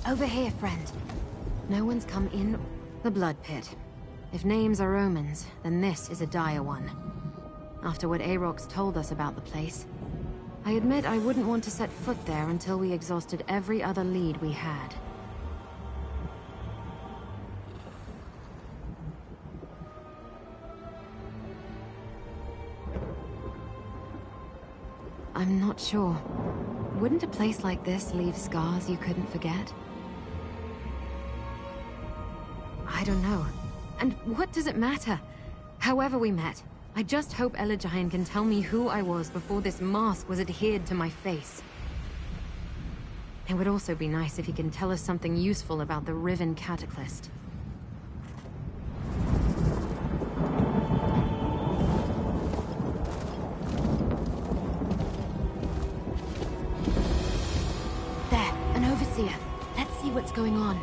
Over here, friend. No one's come in the blood pit. If names are omens, then this is a dire one. After what Aarox told us about the place, I admit I wouldn't want to set foot there until we exhausted every other lead we had. I'm not sure. Wouldn't a place like this leave scars you couldn't forget? I don't know. And what does it matter? However we met, I just hope Elijah can tell me who I was before this mask was adhered to my face. It would also be nice if he can tell us something useful about the Riven Cataclysm. There, an overseer. Let's see what's going on.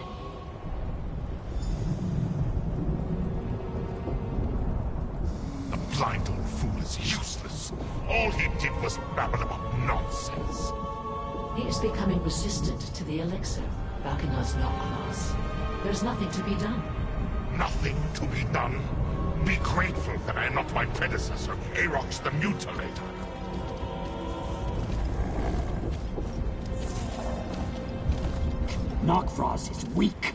The blind old fool is useless. All he did was babble about nonsense. He is becoming resistant to the elixir, Balkanar's Knockcross. There's nothing to be done. Nothing to be done. Be grateful that I am not my predecessor, Aarox the Mutilator. Knockfrost is weak.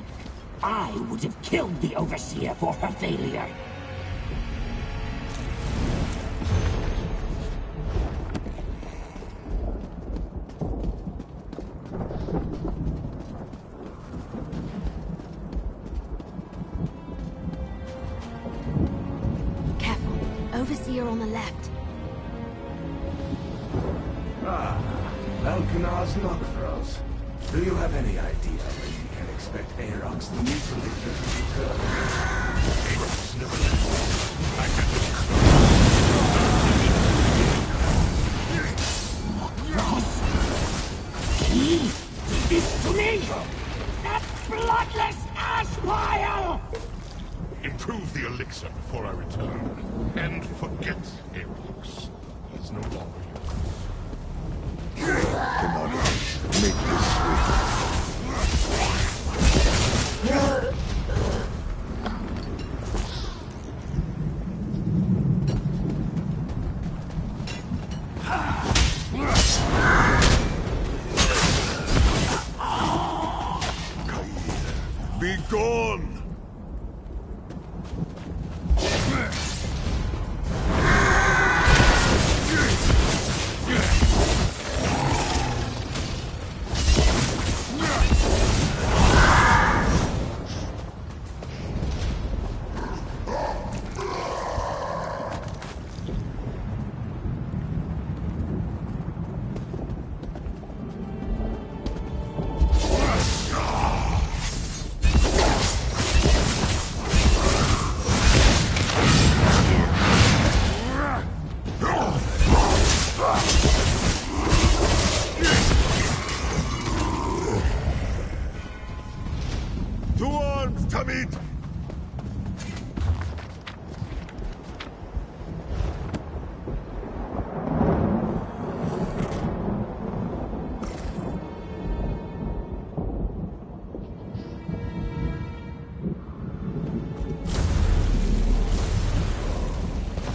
I would have killed the Overseer for her failure. Careful. Overseer on the left. Balkanar's Knockfrost. Do you have any idea when we can expect Aarox the Mutilator to return? Aarox never left. I had to... He did this to me! That bloodless aspile! Improve the elixir before I return. And forget Aarox. He's no longer yours. Come on, make this sweet. Be gone! To arms, Tamid!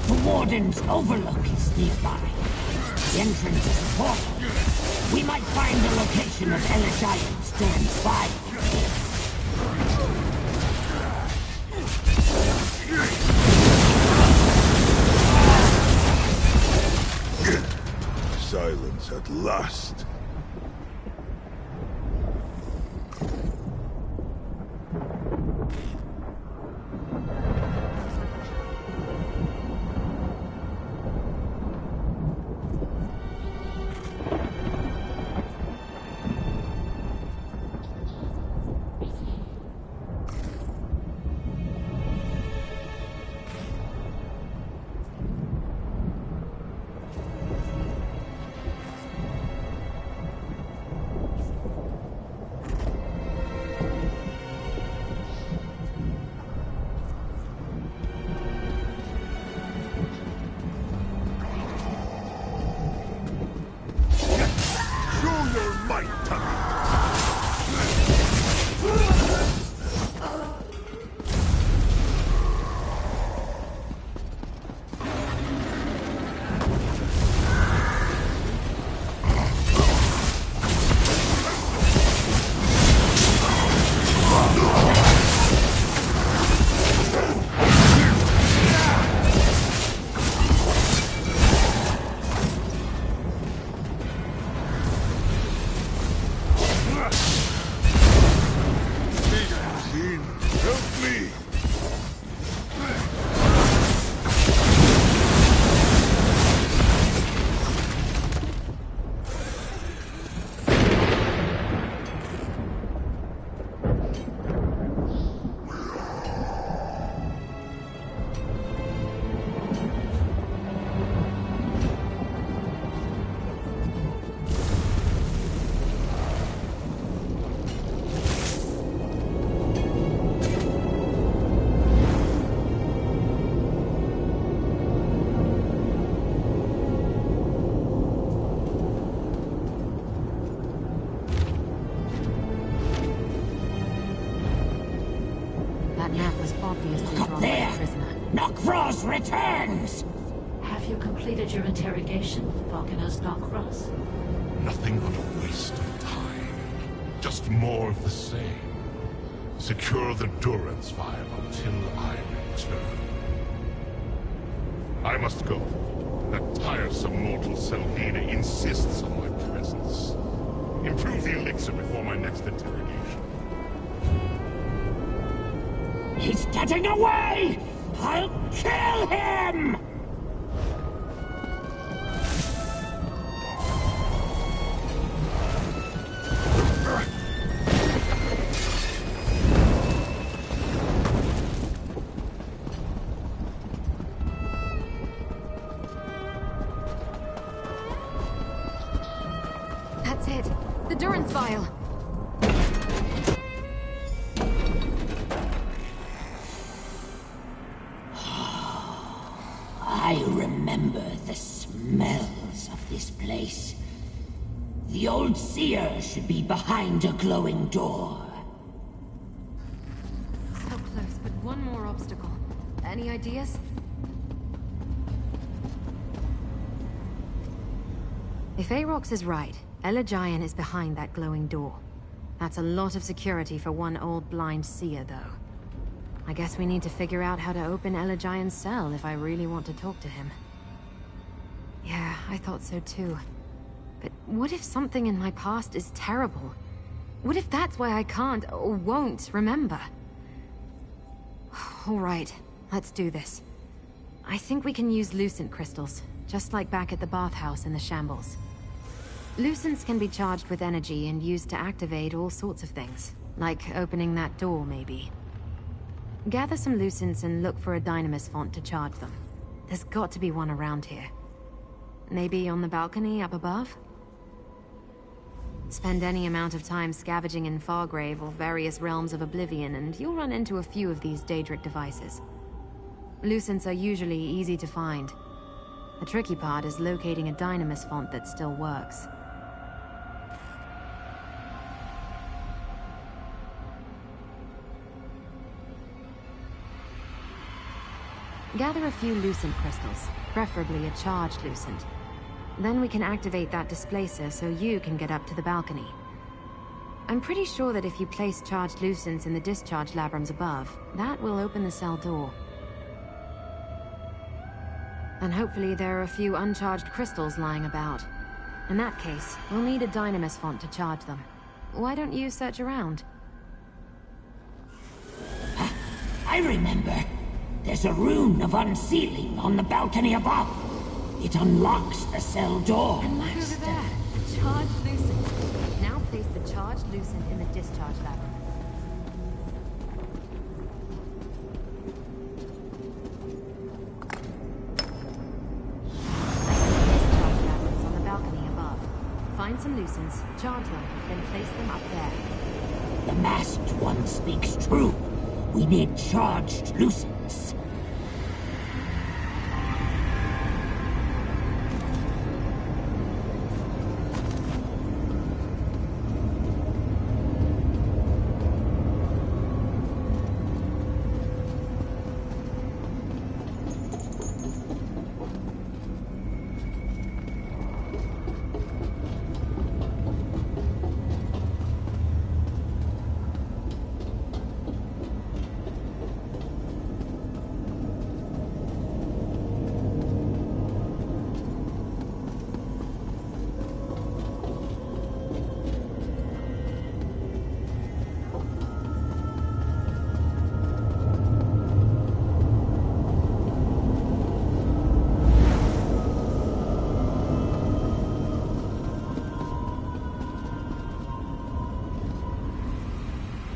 The Warden's Overlook is nearby. The entrance is a portal. We might find the location of Elijah stands by. Silence at last. Show your might, Tamid! returns! Have you completed your interrogation, Falconer's Knockcross? Nothing but a waste of time. Just more of the same. Secure the Durance file until I return. I must go. That tiresome mortal Selvina insists on my presence. Improve the elixir before my next interrogation. He's getting away! I'll kill him! That's it. The Durance vial. I remember the smells of this place. The old seer should be behind a glowing door. So close, but one more obstacle. Any ideas? If Aarox is right, Elagian is behind that glowing door. That's a lot of security for one old blind seer, though. I guess we need to figure out how to open Elagian's cell if I really want to talk to him. Yeah, I thought so too. But what if something in my past is terrible? What if that's why I can't or won't remember? All right, let's do this. I think we can use Lucent crystals, just like back at the bathhouse in the Shambles. Lucents can be charged with energy and used to activate all sorts of things, like opening that door, maybe. Gather some Lucents and look for a Dynamis font to charge them. There's got to be one around here. Maybe on the balcony up above? Spend any amount of time scavenging in Fargrave or various realms of Oblivion, and you'll run into a few of these Daedric devices. Lucents are usually easy to find. The tricky part is locating a Dynamis font that still works. Gather a few Lucent crystals, preferably a charged Lucent. Then we can activate that displacer so you can get up to the balcony. I'm pretty sure that if you place charged Lucents in the discharge labrums above, that will open the cell door. And hopefully there are a few uncharged crystals lying about. In that case, we'll need a Dynamis font to charge them. Why don't you search around? I remember. There's a rune of unsealing on the balcony above. It unlocks the cell door. And look over there, the charged Lucent. Now place the charged Lucent in the discharge labyrinth. Discharge labyrinths on the balcony above. Find some Lucents, charge them, then place them up there. The masked one speaks true. We need charged Lucents.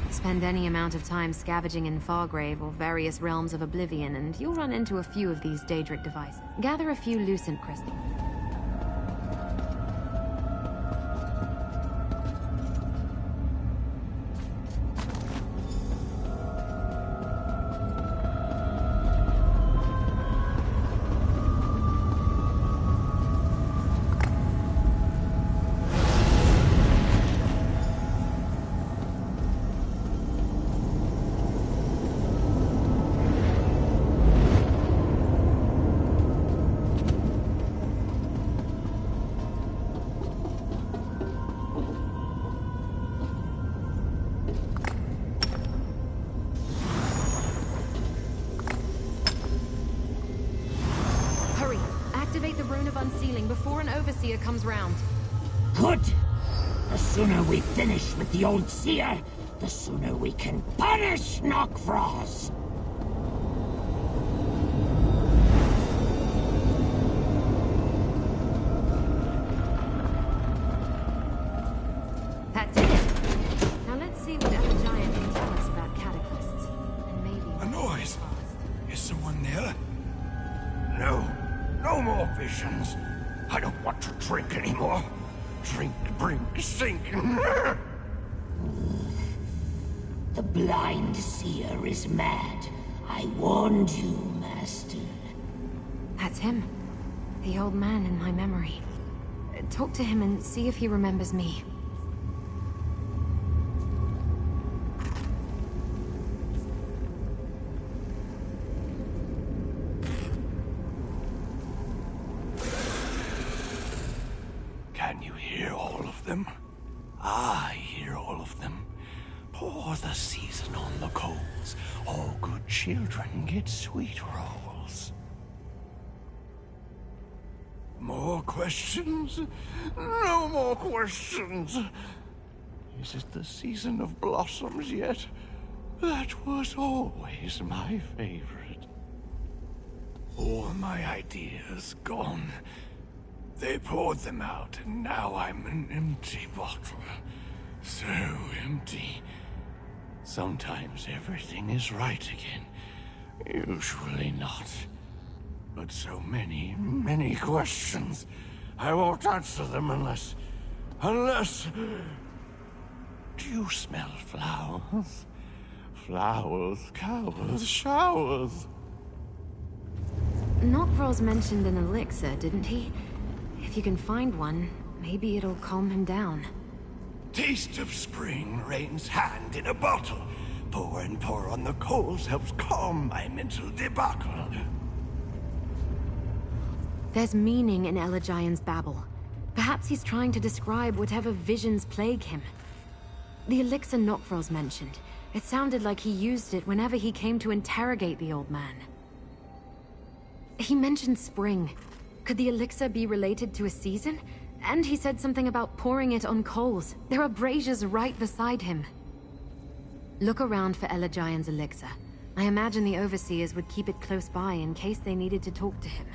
Spend any amount of time scavenging in Fargrave or various realms of Oblivion, and you'll run into a few of these Daedric devices. Gather a few Lucent crystals. comes round. Good. The sooner we finish with the old seer, the sooner we can punish Knockfrost. That's it. Now let's see what Ella Giant can tell us about cataclysms. And maybe... A noise. Is someone near? No. No more visions. I don't want to drink anymore. Drink, brink, sink. The blind seer is mad. I warned you, Master. That's him. The old man in my memory. Talk to him and see if he remembers me. Can you hear all of them? I hear all of them. Pour the season on the coals. All good children get sweet rolls. More questions? No more questions. Is it the season of blossoms yet? That was always my favorite. All my ideas gone. They poured them out, and now I'm an empty bottle. So empty. Sometimes everything is right again. Usually not. But so many, many questions. I won't answer them unless... Do you smell flowers? Flowers, cowers, showers. Knockfrost mentioned an elixir, didn't he? If you can find one, maybe it'll calm him down. Taste of spring, rain's hand in a bottle. Pour and pour on the coals helps calm my mental debacle. There's meaning in Ella Giant's babble. Perhaps he's trying to describe whatever visions plague him. The elixir Knockfrost mentioned, it sounded like he used it whenever he came to interrogate the old man. He mentioned spring. Could the elixir be related to a season? And he said something about pouring it on coals. There are braziers right beside him. Look around for Ella Giant's elixir. I imagine the overseers would keep it close by in case they needed to talk to him.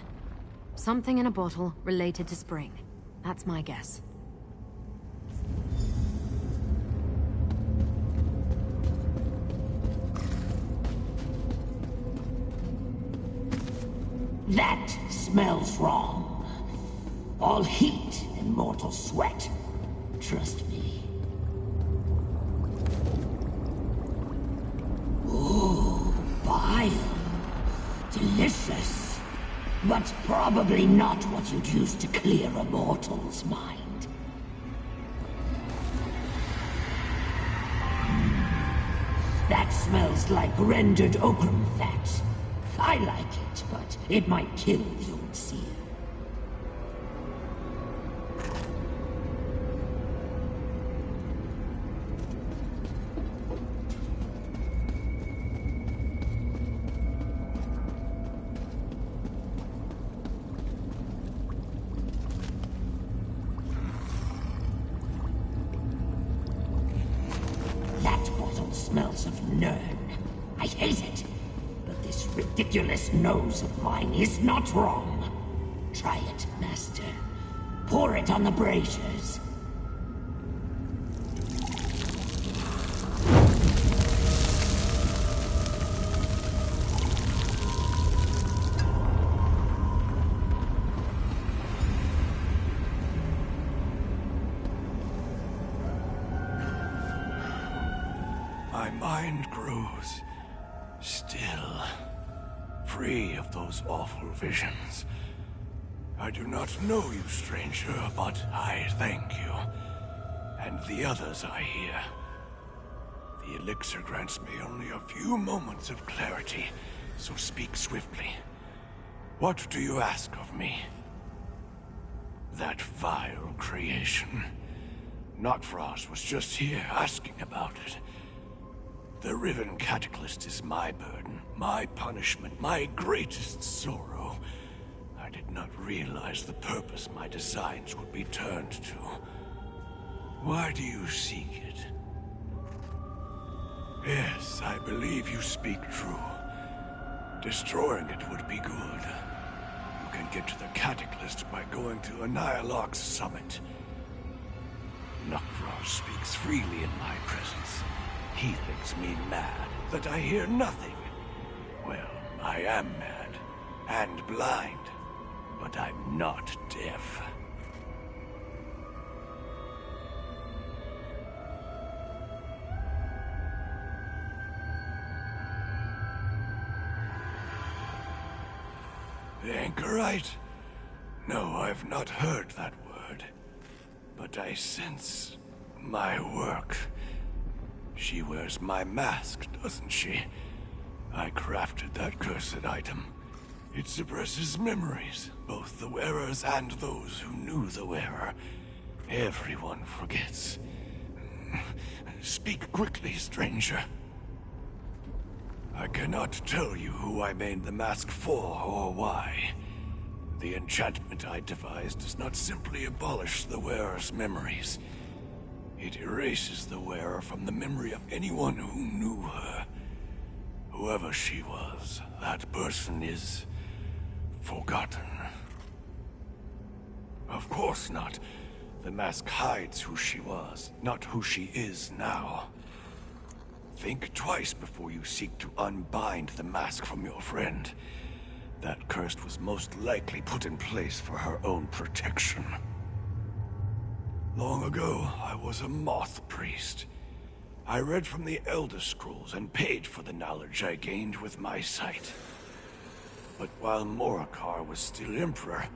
Something in a bottle related to spring. That's my guess. That smells wrong. All heat and mortal sweat. Trust me. Ooh, bile. Delicious. But probably not what you'd use to clear a mortal's mind. That smells like rendered okram fat. I like it, but it might kill the old seer. That bottle smells of Nern. I hate it. But this ridiculous nose of mine is not wrong. Try it, Master. Pour it on the braziers. My mind grows still, free of those awful visions. I do not know you, stranger, but I thank you. And the others I hear. The elixir grants me only a few moments of clarity, so speak swiftly. What do you ask of me? That vile creation. Knockfrost was just here asking about it. The Riven Cataclysm is my burden, my punishment, my greatest sorrow. I did not realize the purpose my designs would be turned to. Why do you seek it? Yes, I believe you speak true. Destroying it would be good. You can get to the Cataclysm by going to Annihilok's summit. Nokros speaks freely in my presence. He thinks me mad, that I hear nothing. Well, I am mad, and blind, but I'm not deaf. Anchorite? No, I've not heard that word. But I sense my work. She wears my mask, doesn't she? I crafted that cursed item. It suppresses memories, both the wearers and those who knew the wearer. Everyone forgets. Speak quickly, stranger. I cannot tell you who I made the mask for or why. The enchantment I devised does not simply abolish the wearer's memories. It erases the wearer from the memory of anyone who knew her. Whoever she was, that person is forgotten. Of course not. The mask hides who she was, not who she is now. Think twice before you seek to unbind the mask from your friend. That curse was most likely put in place for her own protection. Long ago, I was a moth priest. I read from the Elder Scrolls and paid for the knowledge I gained with my sight. But while Morikar was still Emperor,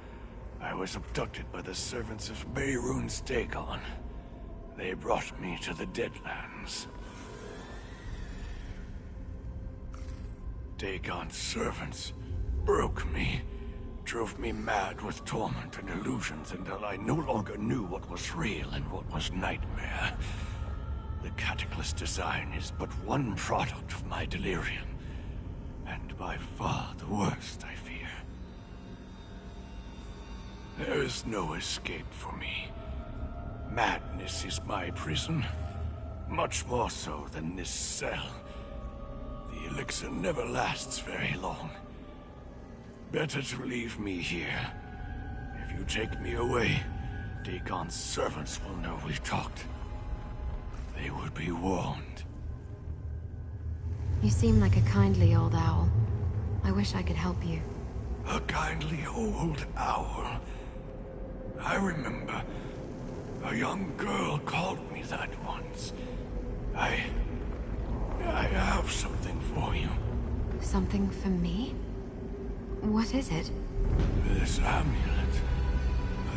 I was abducted by the servants of Beirun's Dagon. They brought me to the Deadlands. Dagon's servants broke me, drove me mad with torment and illusions until I no longer knew what was real and what was nightmare. The Cataclysm design is but one product of my delirium, and by far the worst, I fear. There is no escape for me. Madness is my prison, much more so than this cell. The elixir never lasts very long. Better to leave me here. If you take me away, Dagon's servants will know we talked. They would be warned. You seem like a kindly old owl. I wish I could help you. A kindly old owl. I remember a young girl called me that once. I have something for you. Something for me? What is it? This amulet.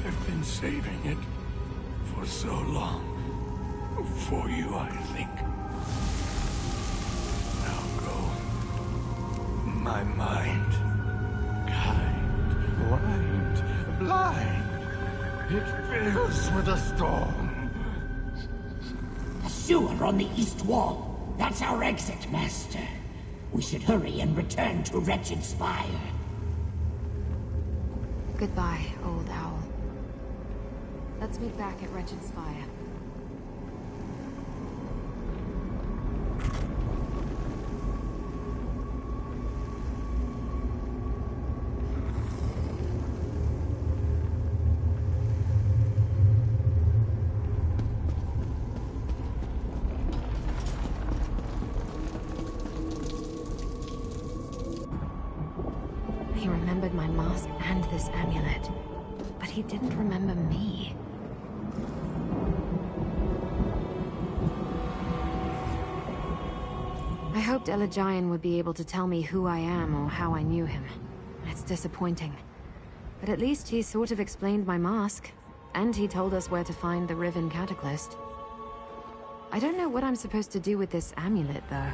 I've been saving it for so long. For you, I think. Now go. My mind. Kind, blind. It fills with a storm. A sewer on the east wall. That's our exit, Master. We should hurry and return to Wretched Spire. Goodbye, old owl. Let's meet back at Wretched Spire. He remembered my mask and this amulet, but he didn't remember me. I hoped Elagian would be able to tell me who I am or how I knew him. It's disappointing. But at least he sort of explained my mask, and he told us where to find the Riven Cataclysm. I don't know what I'm supposed to do with this amulet, though.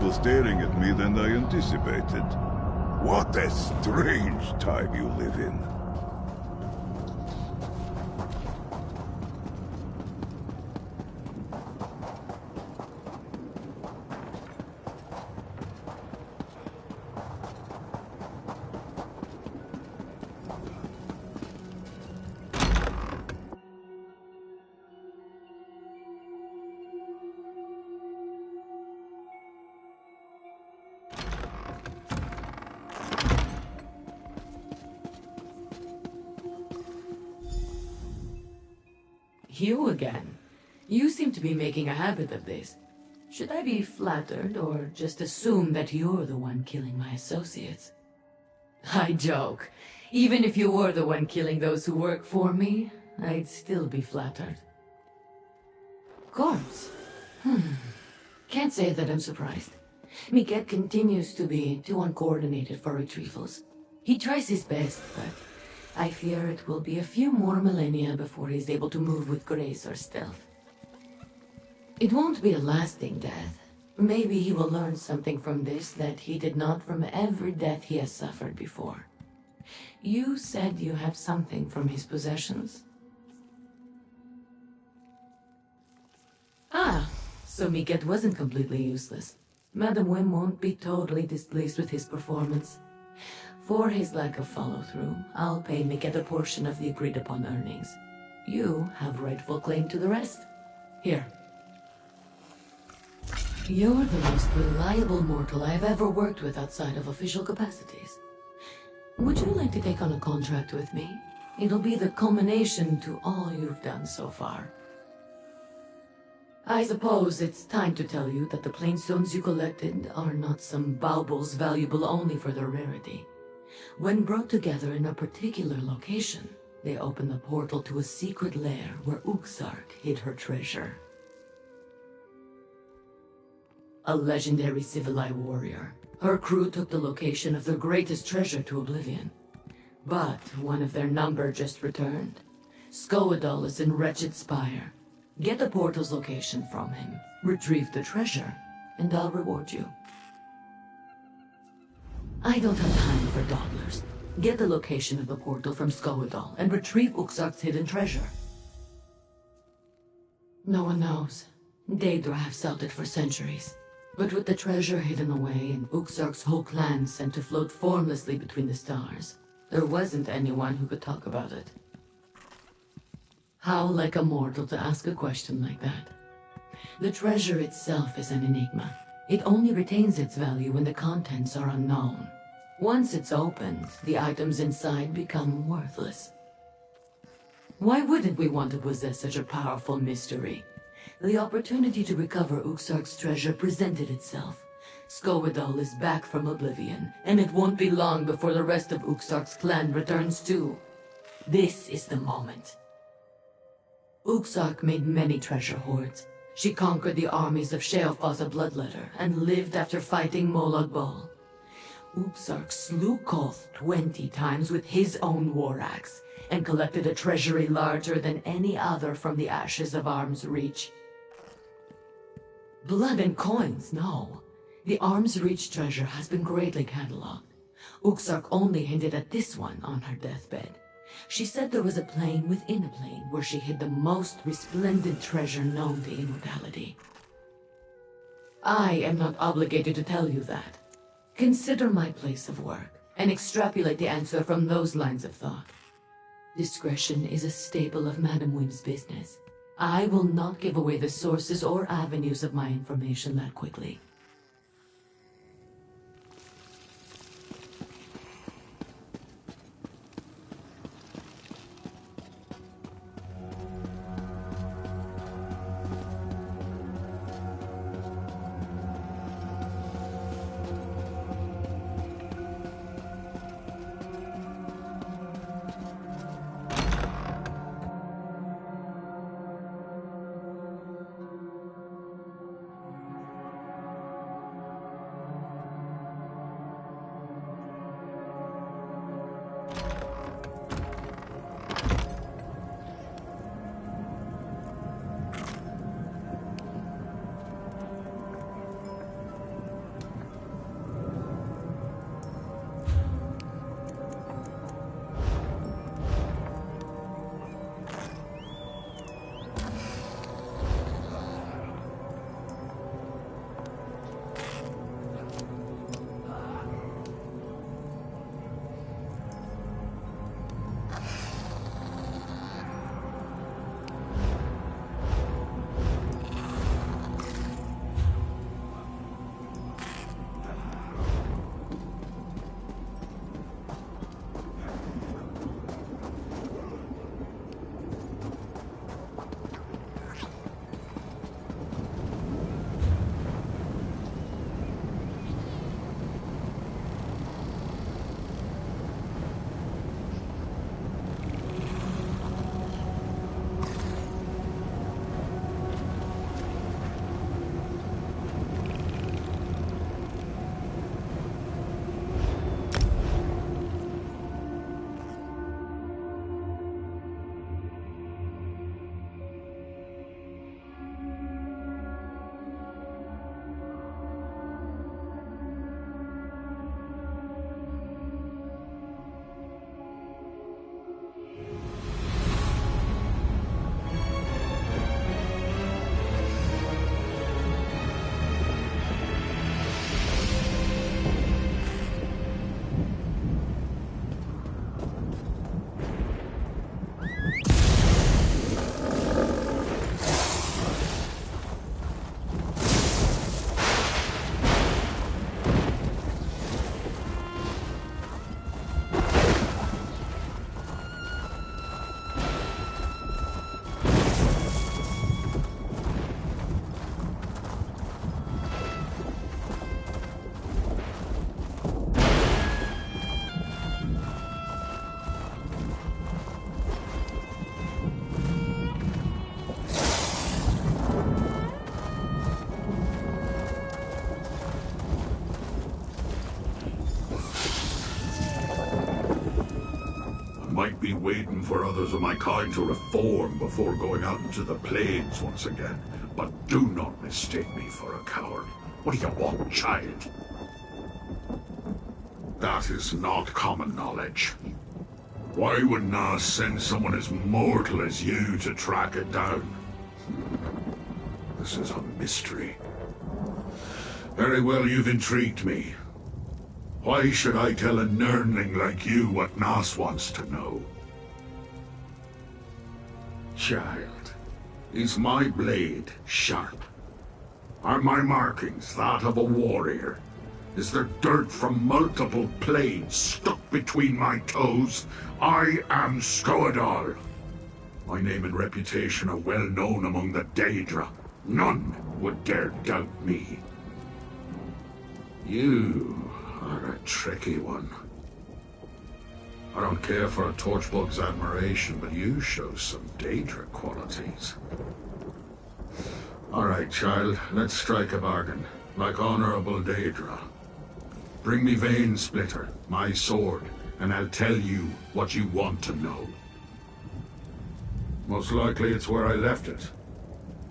people staring at me than I anticipated. What a strange time you live in. You again. You seem to be making a habit of this. Should I be flattered or just assume that you're the one killing my associates? I joke. Even if you were the one killing those who work for me, I'd still be flattered. Corpse? Can't say that I'm surprised. Miket continues to be too uncoordinated for retrievals. He tries his best, but I fear it will be a few more millennia before he's able to move with grace or stealth. It won't be a lasting death. Maybe he will learn something from this that he did not from every death he has suffered before. You said you have something from his possessions? Ah, so Miket wasn't completely useless. Madame Wim won't be totally displeased with his performance. For his lack of follow-through, I'll pay Miket a portion of the agreed-upon earnings. You have rightful claim to the rest. Here. You're the most reliable mortal I've ever worked with outside of official capacities. Would you like to take on a contract with me? It'll be the culmination to all you've done so far. I suppose it's time to tell you that the plainstones you collected are not some baubles valuable only for their rarity. When brought together in a particular location, they open the portal to a secret lair where Uxark hid her treasure. A legendary Civilite warrior, her crew took the location of their greatest treasure to oblivion. But one of their number just returned. Skoadal is in Wretched Spire. Get the portal's location from him, retrieve the treasure, and I'll reward you. I don't have time for dawdlers. Get the location of the portal from Skoadal and retrieve Uxark's hidden treasure. No one knows. Daedra have sought it for centuries. But with the treasure hidden away and Uxark's whole clan sent to float formlessly between the stars, there wasn't anyone who could talk about it. How like a mortal to ask a question like that? The treasure itself is an enigma. It only retains its value when the contents are unknown. Once it's opened, the items inside become worthless. Why wouldn't we want to possess such a powerful mystery? The opportunity to recover Uxark's treasure presented itself. Skoadal is back from oblivion, and it won't be long before the rest of Uxark's clan returns too. This is the moment. Uxark made many treasure hoards. She conquered the armies of Sheophas the Bloodletter and lived after fighting Molag Bal. Uxark slew Koth 20 times with his own war axe and collected a treasury larger than any other from the ashes of Arm's Reach. Blood and coins, no. The Arm's Reach treasure has been greatly catalogued. Uxark only hinted at this one on her deathbed. She said there was a plane within a plane where she hid the most resplendent treasure known to immortality. I am not obligated to tell you that. Consider my place of work, and extrapolate the answer from those lines of thought. Discretion is a staple of Madame Wim's business. I will not give away the sources or avenues of my information that quickly. be waiting for others of my kind to reform before going out into the plains once again. But do not mistake me for a coward. What do you want, child? That is not common knowledge. Why would Nas send someone as mortal as you to track it down? This is a mystery. Very well, you've intrigued me. Why should I tell a nerdling like you what Nas wants to know? Child, is my blade sharp? Are my markings that of a warrior? Is there dirt from multiple blades stuck between my toes? I am Skoadal. My name and reputation are well known among the Daedra. None would dare doubt me. You are a tricky one. I don't care for a Torchbug's admiration, but you show some Daedra qualities. All right, child, let's strike a bargain, like honorable Daedra. Bring me Vein Splitter, my sword, and I'll tell you what you want to know. Most likely it's where I left it.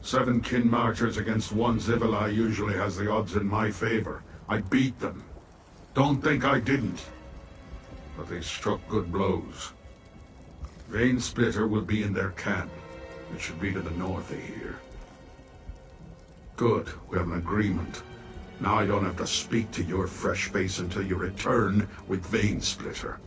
7 kin marchers against 1 Zivili usually has the odds in my favor. I beat them. Don't think I didn't. But they struck good blows. Vein Splitter will be in their camp. It should be to the north of here. Good, we have an agreement. Now I don't have to speak to your fresh face until you return with Vein Splitter.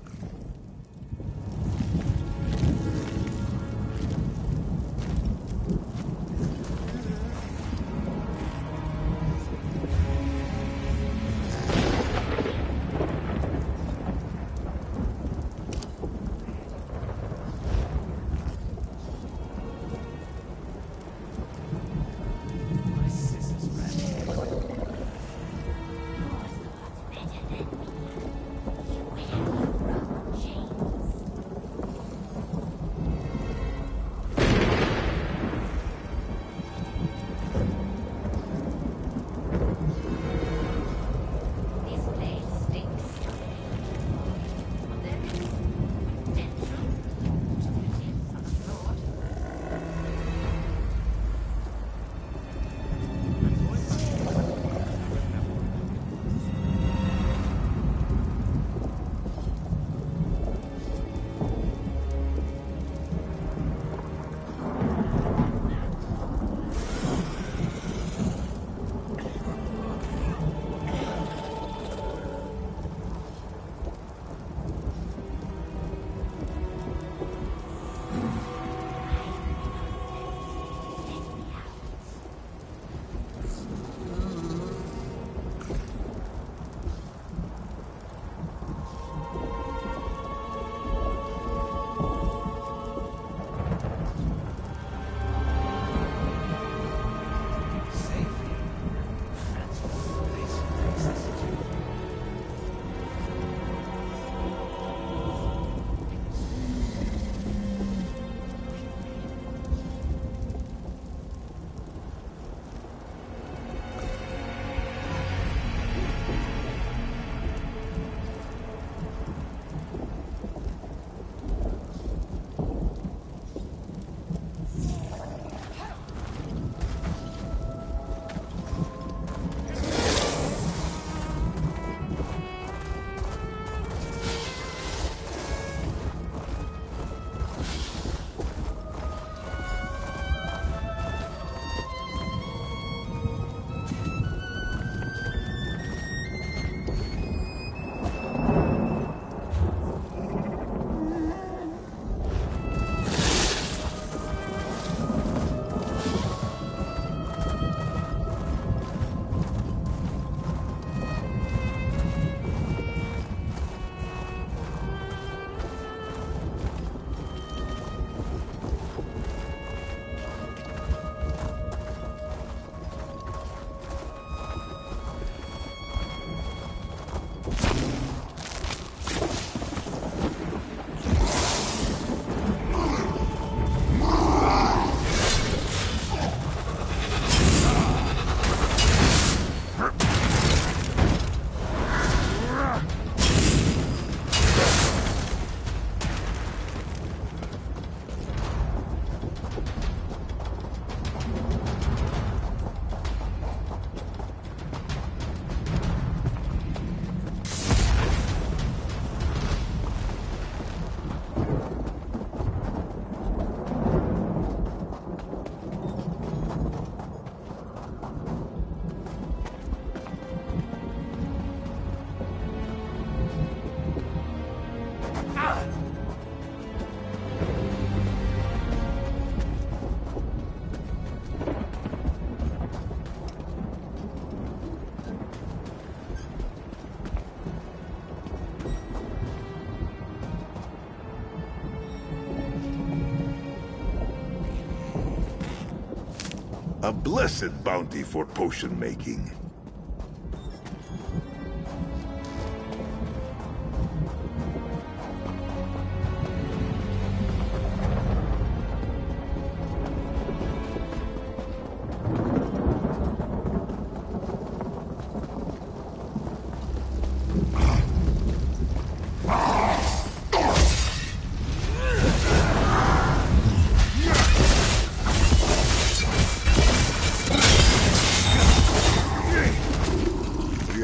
A blessed bounty for potion making.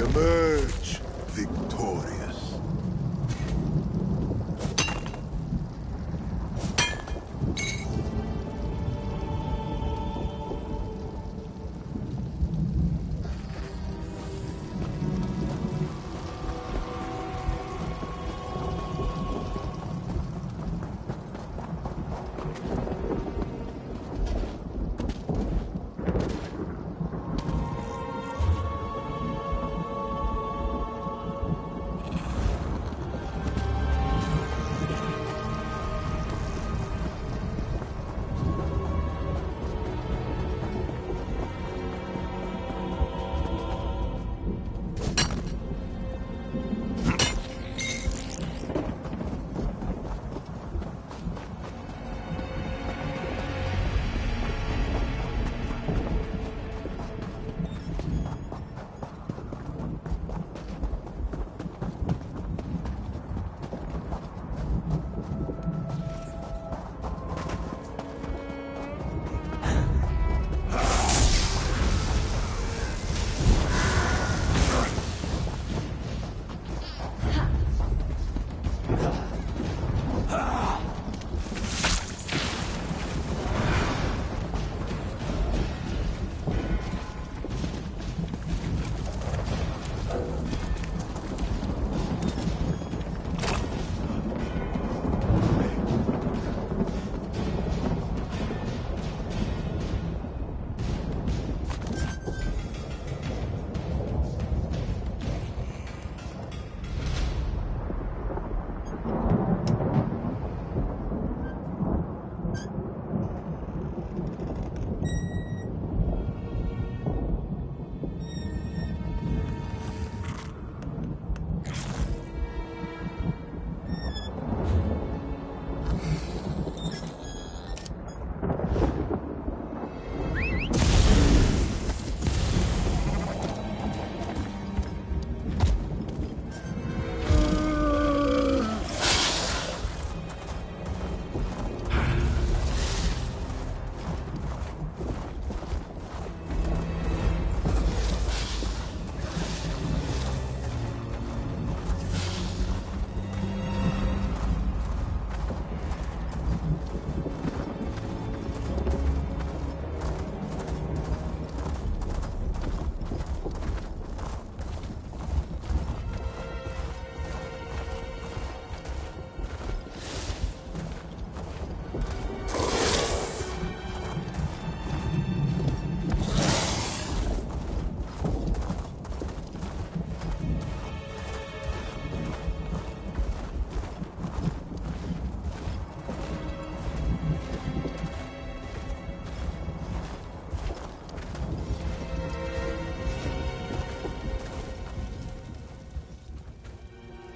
Emerge victorious.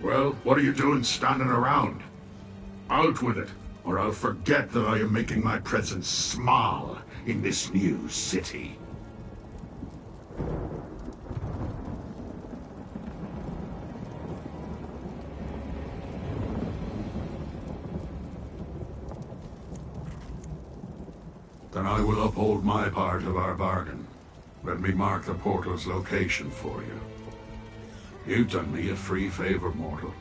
Well, what are you doing standing around? Out with it, or I'll forget that I am making my presence small in this new city. Then I will uphold my part of our bargain. Let me mark the portal's location for you. You've done me a free favor, mortal.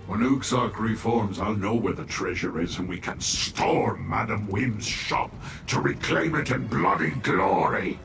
When Uxark reforms, I'll know where the treasure is, and we can storm Madam Wim's shop to reclaim it in bloody glory.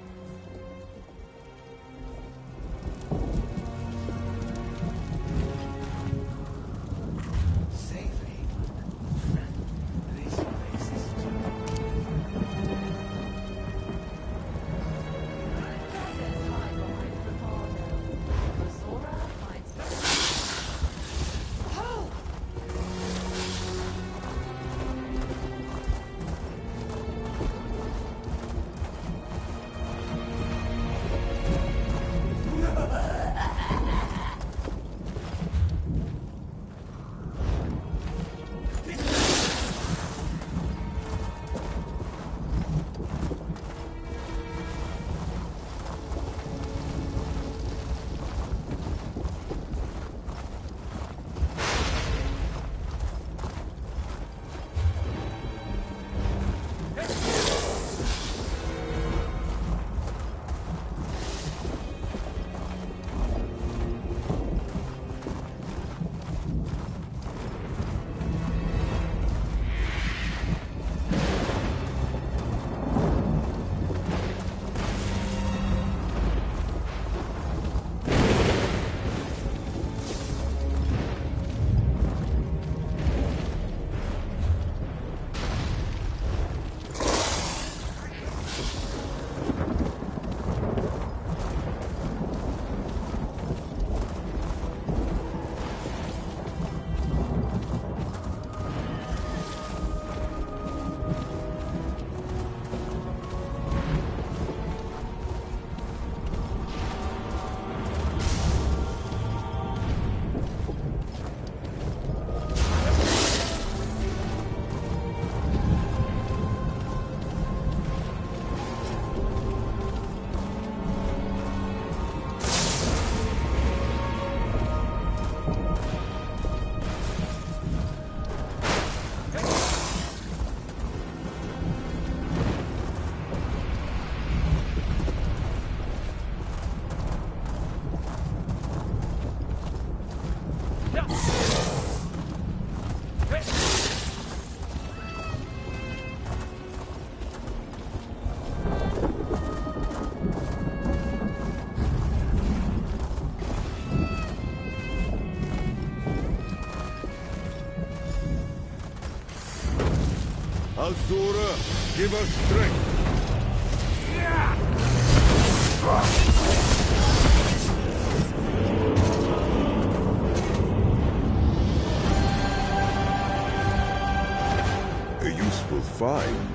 Azura, give us strength. A useful find.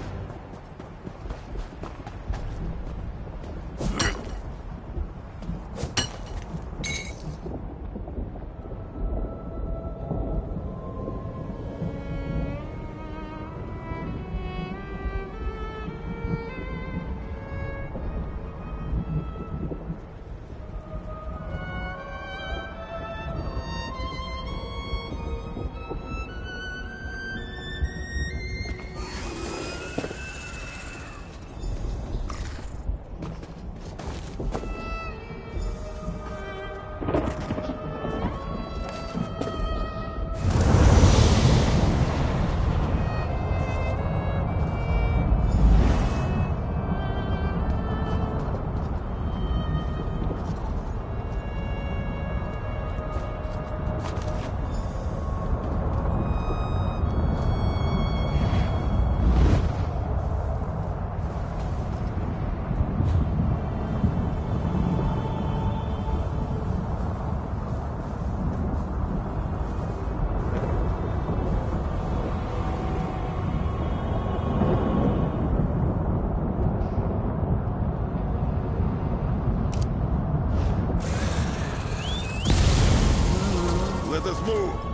Let us move.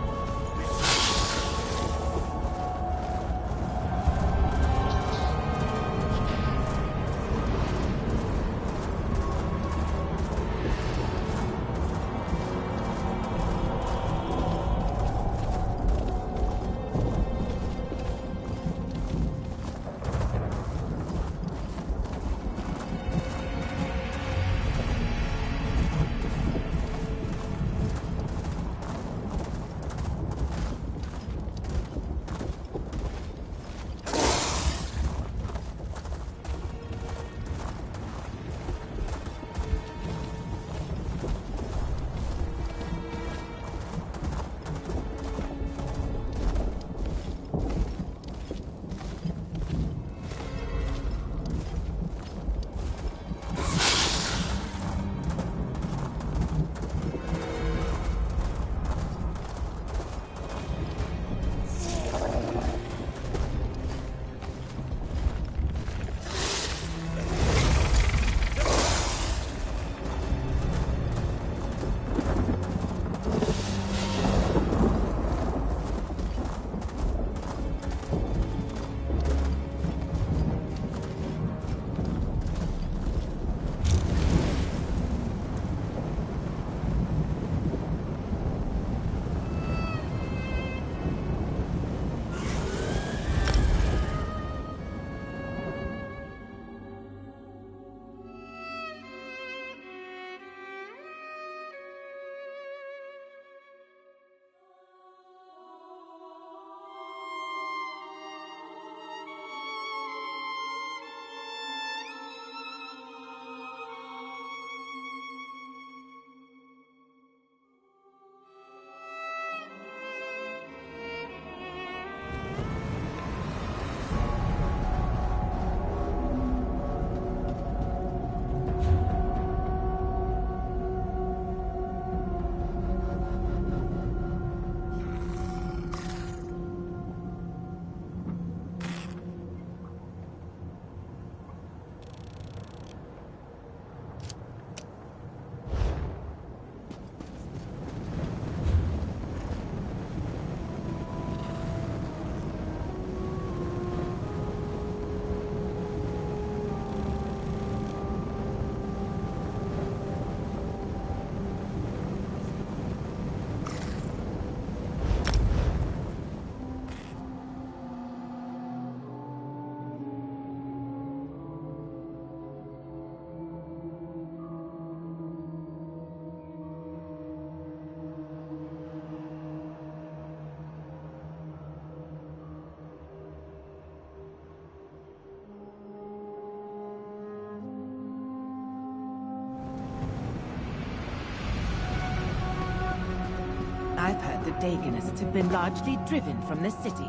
I've heard the Dagonists have been largely driven from the city.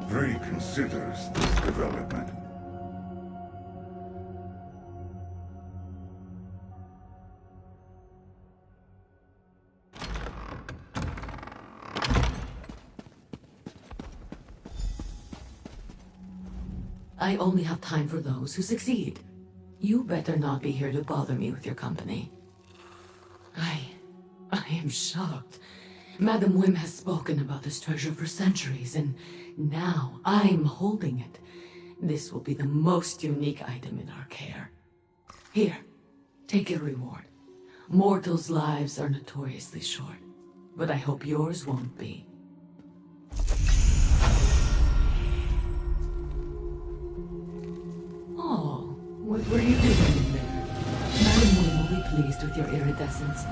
Frey considers this development. I only have time for those who succeed. You better not be here to bother me with your company. I am shocked. Madam Wim has spoken about this treasure for centuries, and now I'm holding it. This will be the most unique item in our care. Here, take your reward. Mortals' lives are notoriously short, but I hope yours won't be. Oh, what were you doing in there? Madam Wim will be pleased with your iridescence.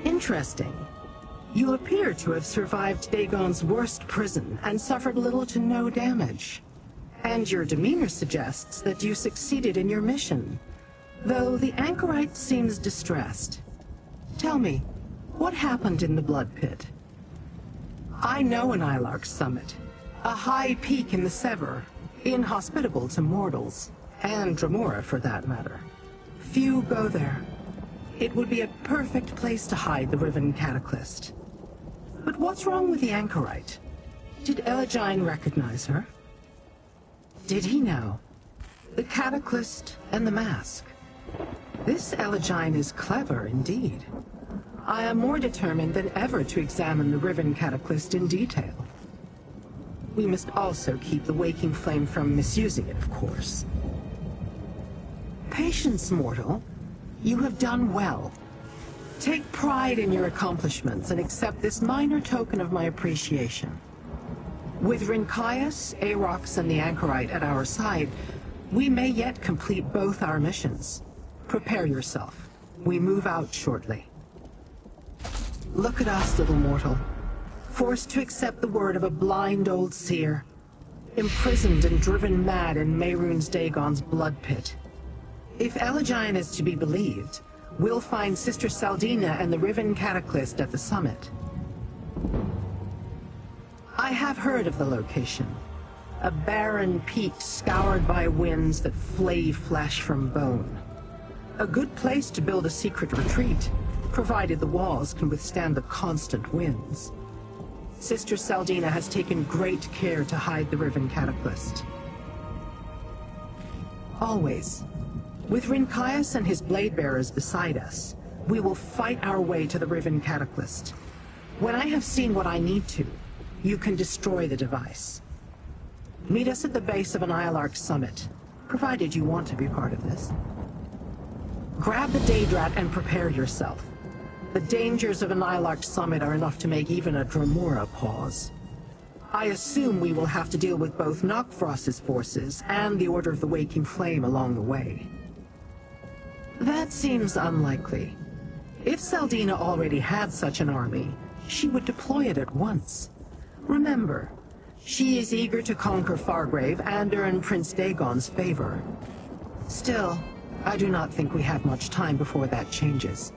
Interesting. You appear to have survived Dagon's worst prison and suffered little to no damage. And your demeanor suggests that you succeeded in your mission, though the anchorite seems distressed. Tell me, what happened in the Blood Pit? I know an Ilark summit, a high peak in the Sever, inhospitable to mortals, and Dremora for that matter. Few go there. It would be a perfect place to hide the Riven Cataclysm. But what's wrong with the anchorite? Did Elagine recognize her? Did he know? The Cataclysm and the mask. This Elegine is clever indeed. I am more determined than ever to examine the Riven Cataclysm in detail. We must also keep the Waking Flame from misusing it, of course. Patience, mortal. You have done well. Take pride in your accomplishments and accept this minor token of my appreciation. With Rincaius, Arox, and the Anchorite at our side, we may yet complete both our missions. Prepare yourself. We move out shortly. Look at us, little mortal. Forced to accept the word of a blind old seer. Imprisoned and driven mad in Mehrunes Dagon's blood pit. If Elegine is to be believed, we'll find Sister Saldina and the Riven Cataclysm at the summit. I have heard of the location. A barren peak scoured by winds that flay flesh from bone. A good place to build a secret retreat, provided the walls can withstand the constant winds. Sister Saldina has taken great care to hide the Riven Cataclysm. Always. With Rincaius and his blade bearers beside us, we will fight our way to the Riven Cataclysm. When I have seen what I need to, you can destroy the device. Meet us at the base of an Ilark summit, provided you want to be part of this. Grab the Daedrat and prepare yourself. The dangers of an Ilark summit are enough to make even a Dremora pause. I assume we will have to deal with both Knockfrost's forces and the Order of the Waking Flame along the way. That seems unlikely. If Saldina already had such an army, she would deploy it at once. Remember, she is eager to conquer Fargrave and earn Prince Dagon's favor. Still, I do not think we have much time before that changes.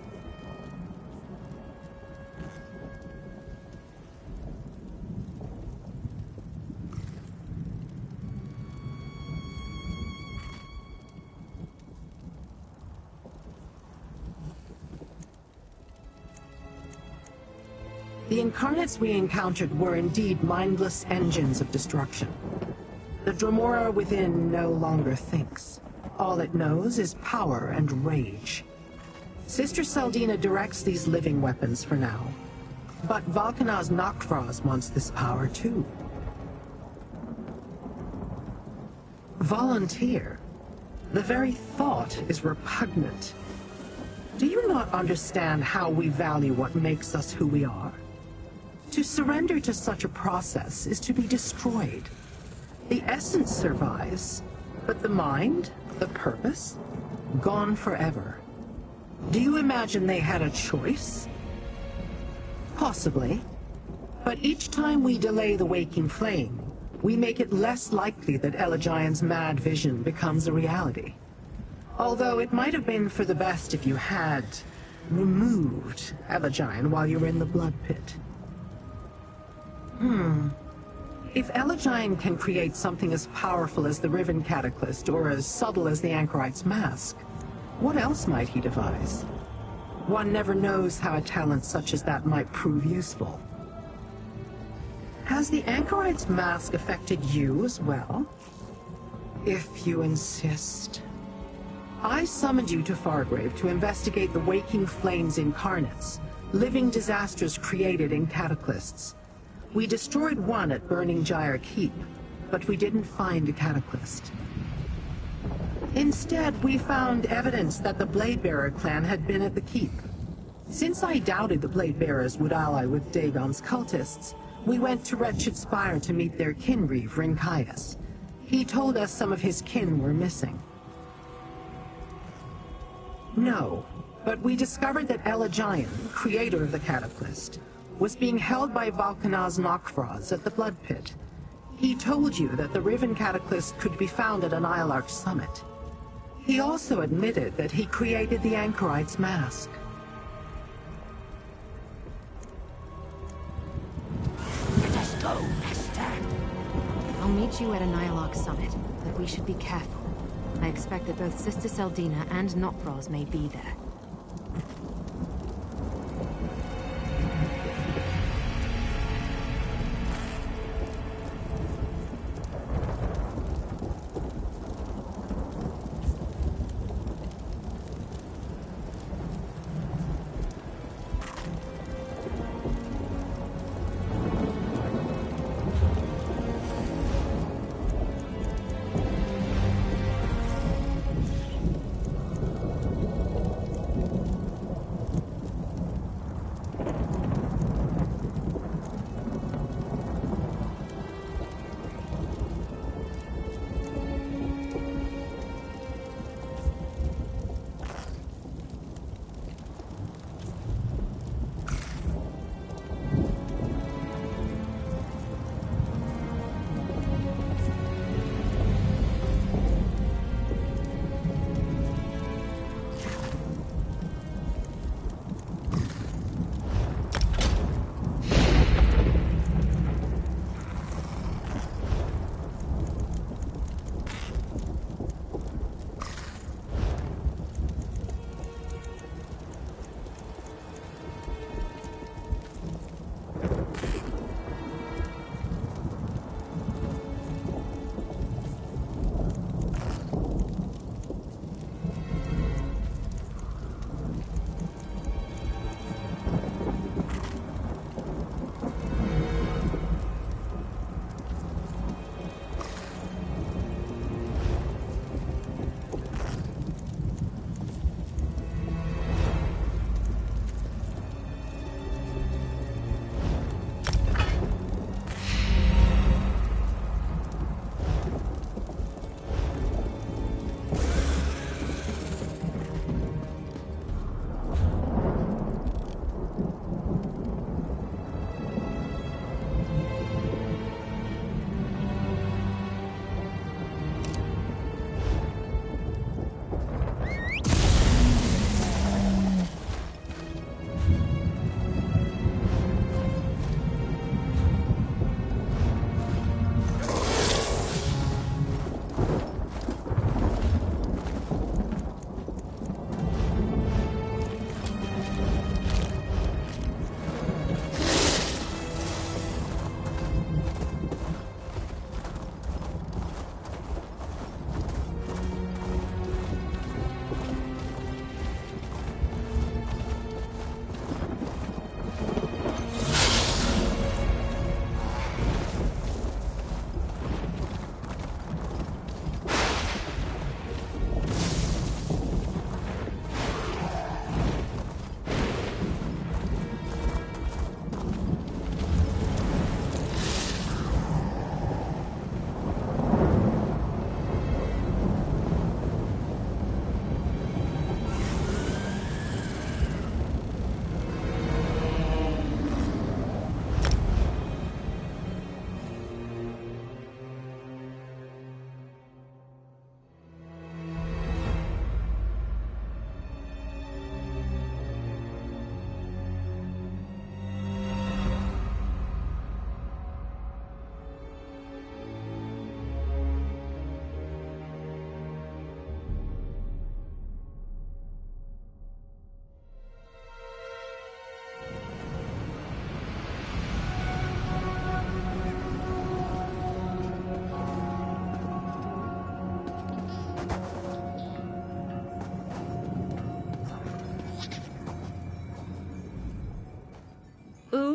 The incarnates we encountered were indeed mindless engines of destruction. The Dremora within no longer thinks. All it knows is power and rage. Sister Saldina directs these living weapons for now. But Valkanaz Knockfrost wants this power too. Volunteer? The very thought is repugnant. Do you not understand how we value what makes us who we are? To surrender to such a process is to be destroyed. The essence survives, but the mind, the purpose, gone forever. Do you imagine they had a choice? Possibly. But each time we delay the Waking Flame, we make it less likely that Elegine's mad vision becomes a reality. Although it might have been for the best if you had removed Elegine while you were in the blood pit. If Elegine can create something as powerful as the Riven Cataclysm or as subtle as the Anchorite's mask, what else might he devise? One never knows how a talent such as that might prove useful. Has the Anchorite's mask affected you as well? If you insist. I summoned you to Fargrave to investigate the Waking Flame's incarnates, living disasters created in cataclysms. We destroyed one at Burning Gyre Keep, but we didn't find a cataclysm. Instead, we found evidence that the Bladebearer clan had been at the Keep. Since I doubted the Bladebearers would ally with Dagon's cultists, we went to Wretched Spire to meet their kinreeve, Rincaius. He told us some of his kin were missing. No, but we discovered that Elegine, creator of the cataclysm, was being held by Valkanaz Knockfrost at the Blood Pit. He told you that the Riven Cataclysm could be found at an Ilark summit. He also admitted that he created the Anchorite's mask. Let us go, Master. I'll meet you at an Ilark summit, but we should be careful. I expect that both Sister Saldina and Knockfrost may be there.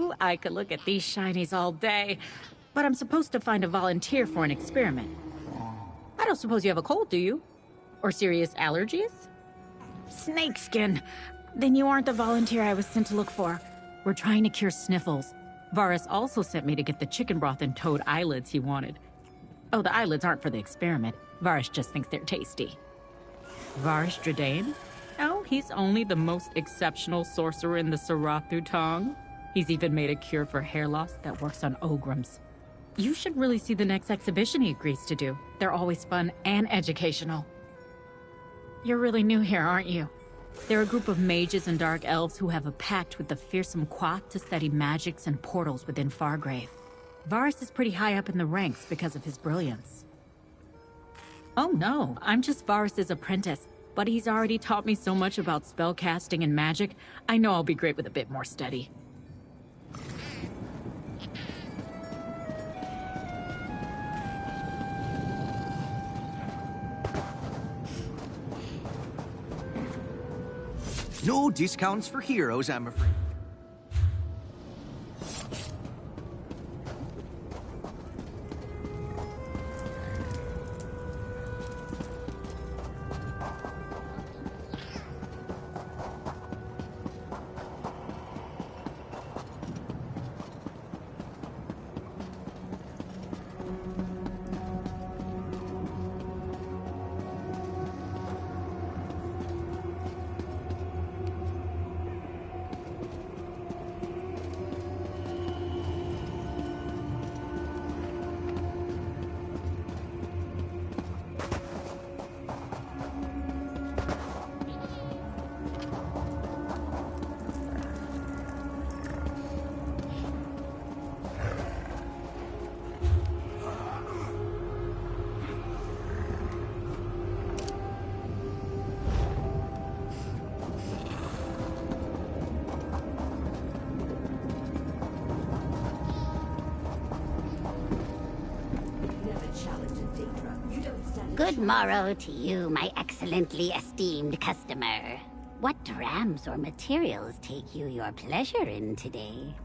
you, I could look at these shinies all day. But I'm supposed to find a volunteer for an experiment. I don't suppose you have a cold, do you? Or serious allergies? Snakeskin. Then you aren't the volunteer I was sent to look for. We're trying to cure sniffles. Varus also sent me to get the chicken broth and toad eyelids he wanted. Oh, the eyelids aren't for the experiment. Varus just thinks they're tasty. Varus Dredane? Oh, he's only the most exceptional sorcerer in the Sarathu Tong. He's even made a cure for hair loss that works on Ograms. You should really see the next exhibition he agrees to do. They're always fun and educational. You're really new here, aren't you? They're a group of mages and dark elves who have a pact with the fearsome Quath to study magics and portals within Fargrave. Varus is pretty high up in the ranks because of his brilliance. Oh no, I'm just Varus's apprentice, but he's already taught me so much about spellcasting and magic, I know I'll be great with a bit more study. No discounts for heroes, I'm afraid. Good morrow to you, my excellently esteemed customer. What drams or materials take you your pleasure in today?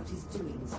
about his doings.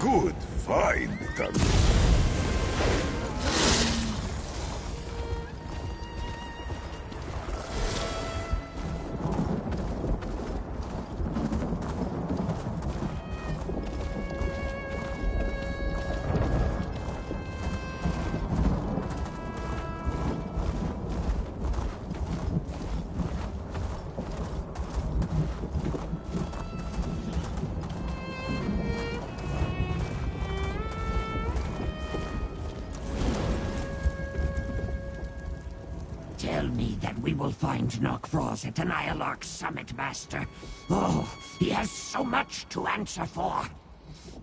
Good find, Tarus. Tell me that we will find Nokfroz at Anialarch's summit, Master. Oh, he has so much to answer for.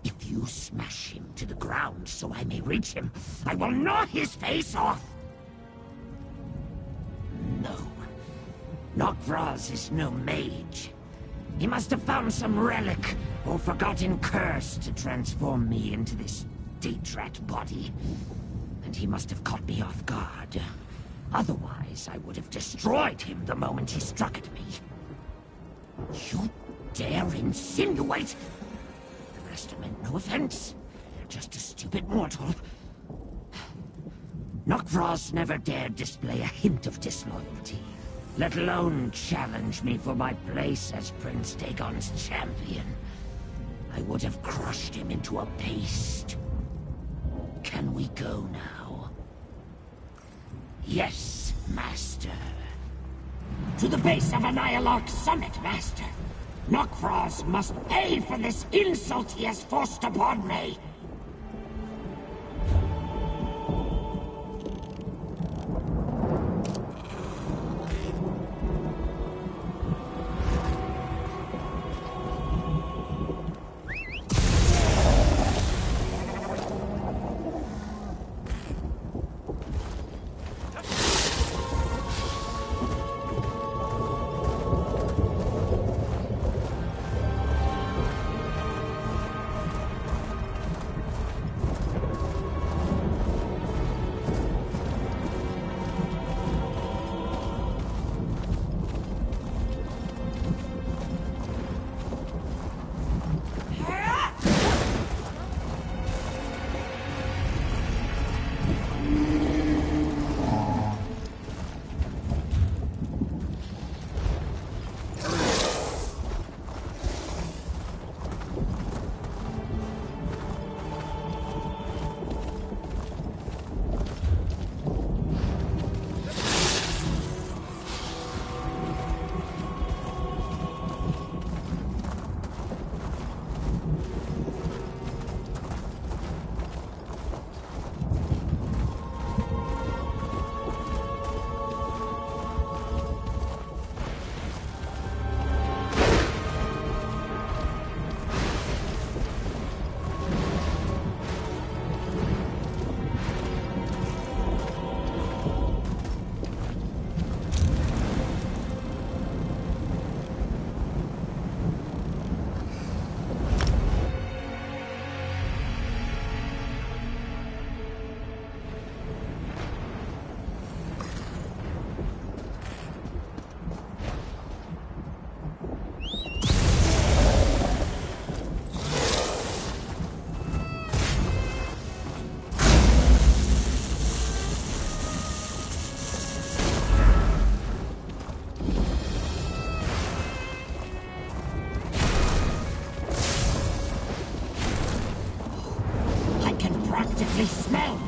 If you smash him to the ground so I may reach him, I will gnaw his face off! No. Nokfroz is no mage. He must have found some relic or forgotten curse to transform me into this date-rat body. And he must have caught me off guard. Otherwise, I would have destroyed him the moment he struck at me. You dare insinuate? The Master meant no offense. You're just a stupid mortal. Nokfroz never dared display a hint of disloyalty, let alone challenge me for my place as Prince Dagon's champion. I would have crushed him into a paste. Can we go now? Yes, Master. To the base of Anialarch's summit, Master. Nokfroz must pay for this insult he has forced upon me.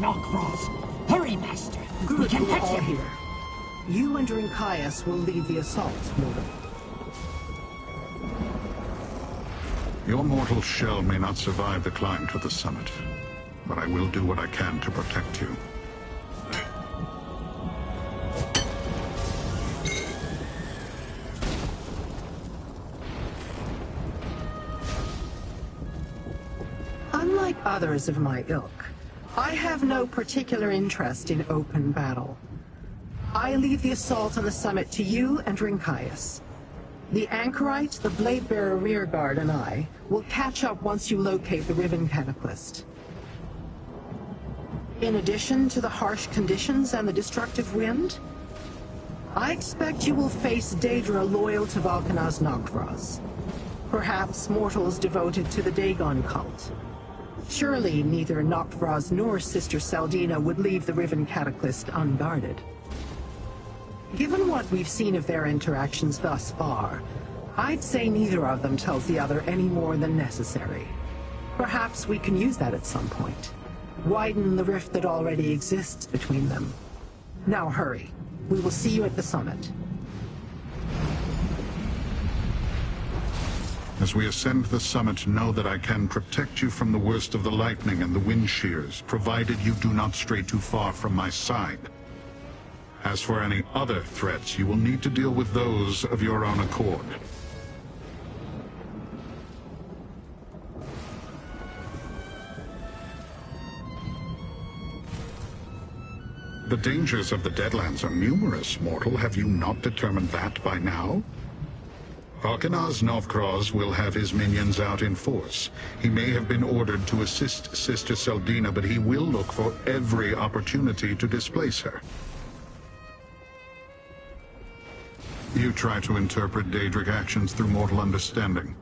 Nokros! Hurry, Master! We Good, can we're catch all him! here. You and Drinkias will lead the assault, Mortal. Your mortal shell may not survive the climb to the summit, but I will do what I can to protect you. Unlike others of my ilk, I have no particular interest in open battle. I leave the assault on the summit to you and Drinkias. The Anchorite, the Blade-Bearer rearguard, and I will catch up once you locate the Riven Cataclysm. In addition to the harsh conditions and the destructive wind, I expect you will face Daedra loyal to Valkanaz Nokros. Perhaps mortals devoted to the Dagon cult. Surely neither Nokros nor Sister Saldina would leave the Riven Cataclysm unguarded. Given what we've seen of their interactions thus far, I'd say neither of them tells the other any more than necessary. Perhaps we can use that at some point. Widen the rift that already exists between them. Now hurry. We will see you at the summit. As we ascend the summit, know that I can protect you from the worst of the lightning and the wind shears, provided you do not stray too far from my side. As for any other threats, you will need to deal with those of your own accord. The dangers of the Deadlands are numerous, mortal. Have you not determined that by now? Valkanaz Nokros will have his minions out in force. He may have been ordered to assist Sister Saldina, but he will look for every opportunity to displace her. You try to interpret Daedric actions through mortal understanding.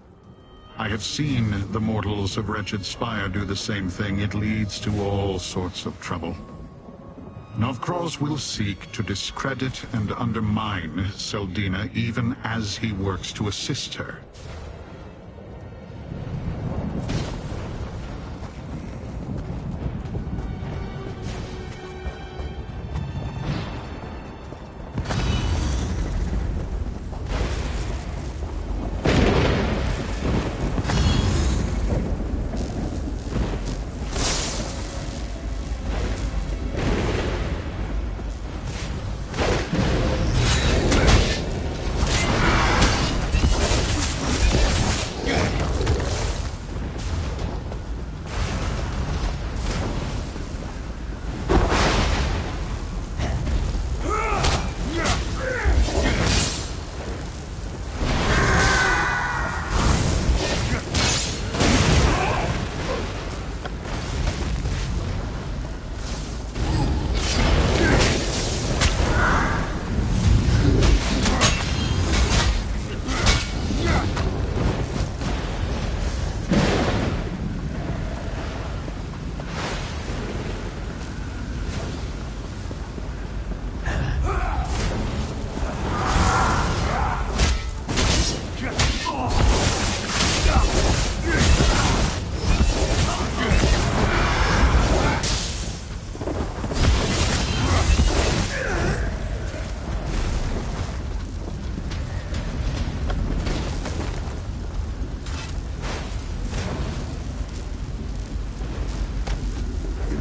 I have seen the mortals of Wretched Spire do the same thing. It leads to all sorts of trouble. Nokros will seek to discredit and undermine Saldina even as he works to assist her.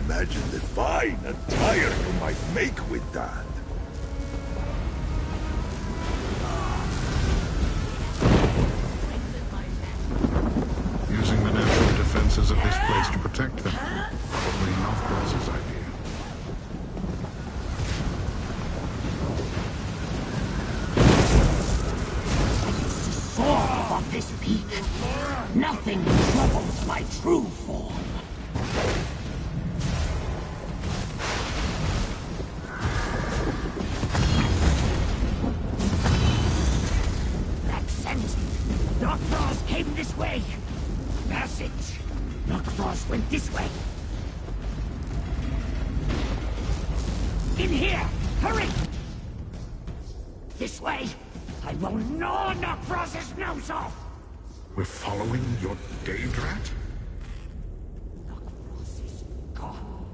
Imagine the fine attire you might make with that. Using the natural defenses of this place to protect them. Probably Nokros' idea. Soar above this peak. Nothing troubles my true form. That scent! Nokros came this way! Passage! Nokros went this way! In here! Hurry! This way! I will gnaw Nokros' nose off! We're following your Daedrat? Nokros is gone.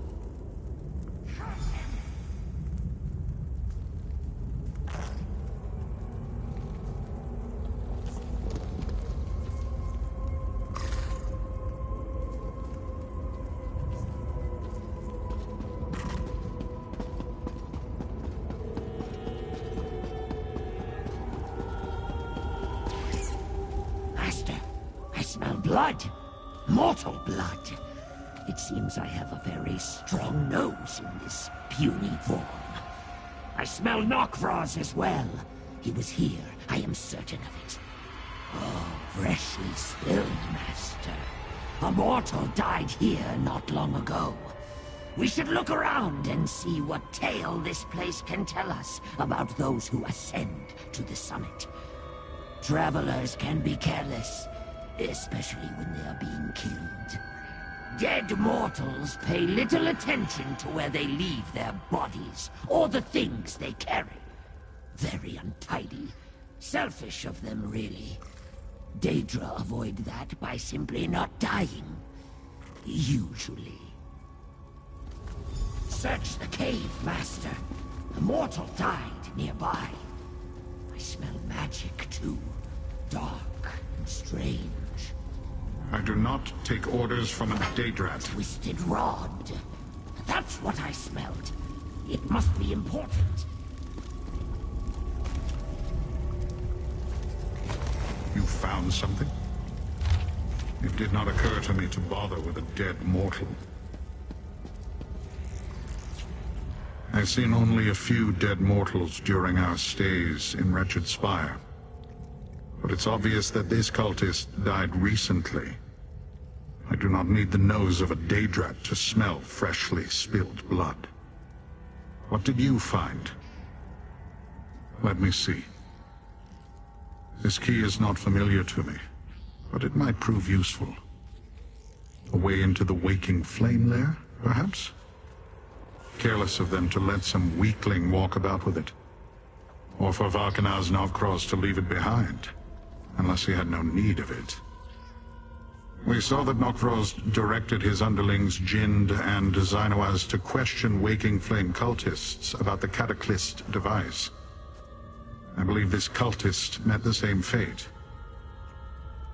smell blood. Mortal blood. It seems I have a very strong nose in this puny form. I smell Nokvraz as well. He was here, I am certain of it. Oh, freshly spilled, Master. A mortal died here not long ago. We should look around and see what tale this place can tell us about those who ascend to the summit. Travelers can be careless, especially when they are being killed. Dead mortals pay little attention to where they leave their bodies, or the things they carry. Very untidy. Selfish of them, really. Daedra avoid that by simply not dying. Usually. Search the cave, Master. A mortal died nearby. I smell magic, too. Dark and strange. I do not take orders from a Daedrat. Twisted rod. That's what I smelled. It must be important. You found something? It did not occur to me to bother with a dead mortal. I've seen only a few dead mortals during our stays in Wretched Spire. But it's obvious that this cultist died recently. I do not need the nose of a Daedrat to smell freshly spilled blood. What did you find? Let me see. This key is not familiar to me, but it might prove useful. A way into the waking flame lair, perhaps? Careless of them to let some weakling walk about with it. Or for Varkanaz Nokvraz to leave it behind, unless he had no need of it. We saw that Nokvraz directed his underlings Jind and Zainoaz to question Waking Flame cultists about the Cataclysm device. I believe this cultist met the same fate.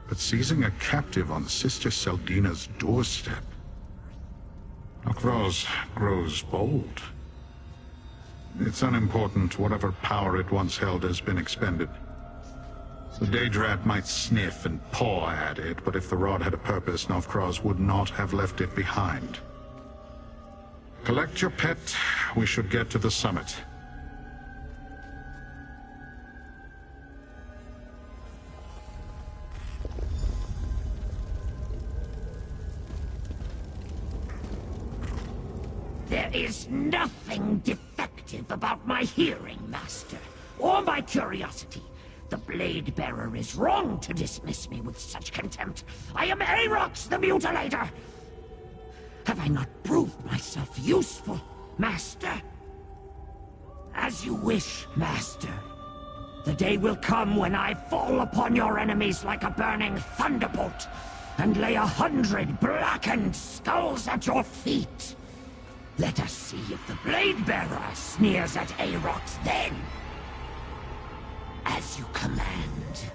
But seizing a captive on Sister Seldina's doorstep... Nokvraz grows bold. It's unimportant. Whatever power it once held has been expended. The Daedrat might sniff and paw at it, but if the rod had a purpose, Nokvraz would not have left it behind. Collect your pet. We should get to the summit. There is nothing defective about my hearing, Master, or my curiosity. The Blade Bearer is wrong to dismiss me with such contempt. I am Aarox the Mutilator! Have I not proved myself useful, Master? As you wish, Master. The day will come when I fall upon your enemies like a burning thunderbolt, and lay 100 blackened skulls at your feet. Let us see if the Blade Bearer sneers at Aarox then. As you command.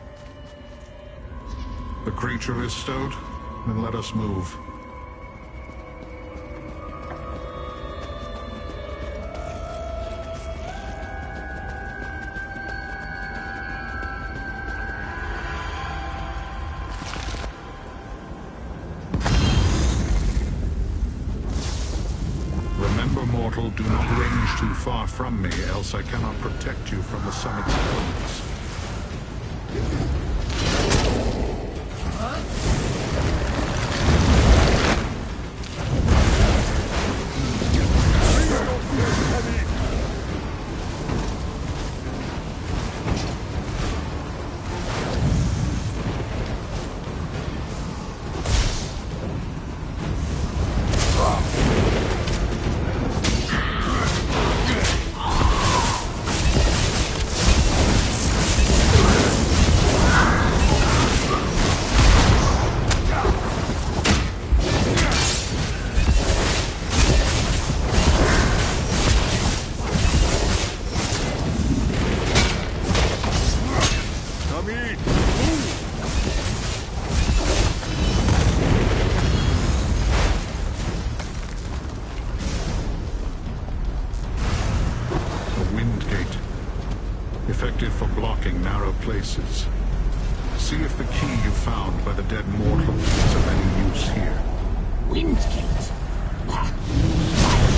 The creature is stowed? Then let us move. Remember, mortal, do not range too far from me, else I cannot protect you from the summit's elements. See if the key you found by the dead mortal is of any use here. Windgate? My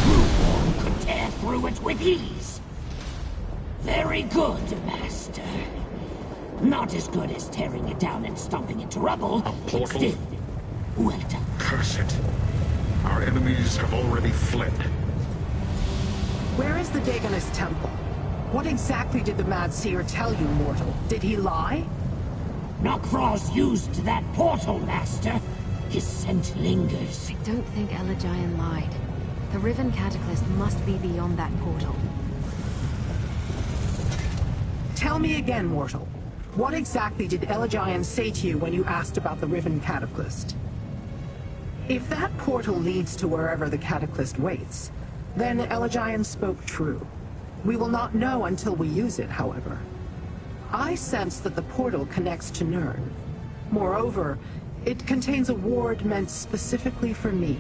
true one could tear through it with ease. Very good, Master. Not as good as tearing it down and stomping it to rubble. A portal? Still, well done. Curse it. Our enemies have already fled. Where is the Dagonist Temple? What exactly did the Mad Seer tell you, mortal? Did he lie? Nok'Vroz used that portal, Master. His scent lingers. I don't think Elagian lied. The Riven Cataclysm must be beyond that portal. Tell me again, mortal. What exactly did Elagian say to you when you asked about the Riven Cataclysm? If that portal leads to wherever the Cataclysm waits, then Elagian spoke true. We will not know until we use it, however. I sense that the portal connects to Nirn. Moreover, it contains a ward meant specifically for me.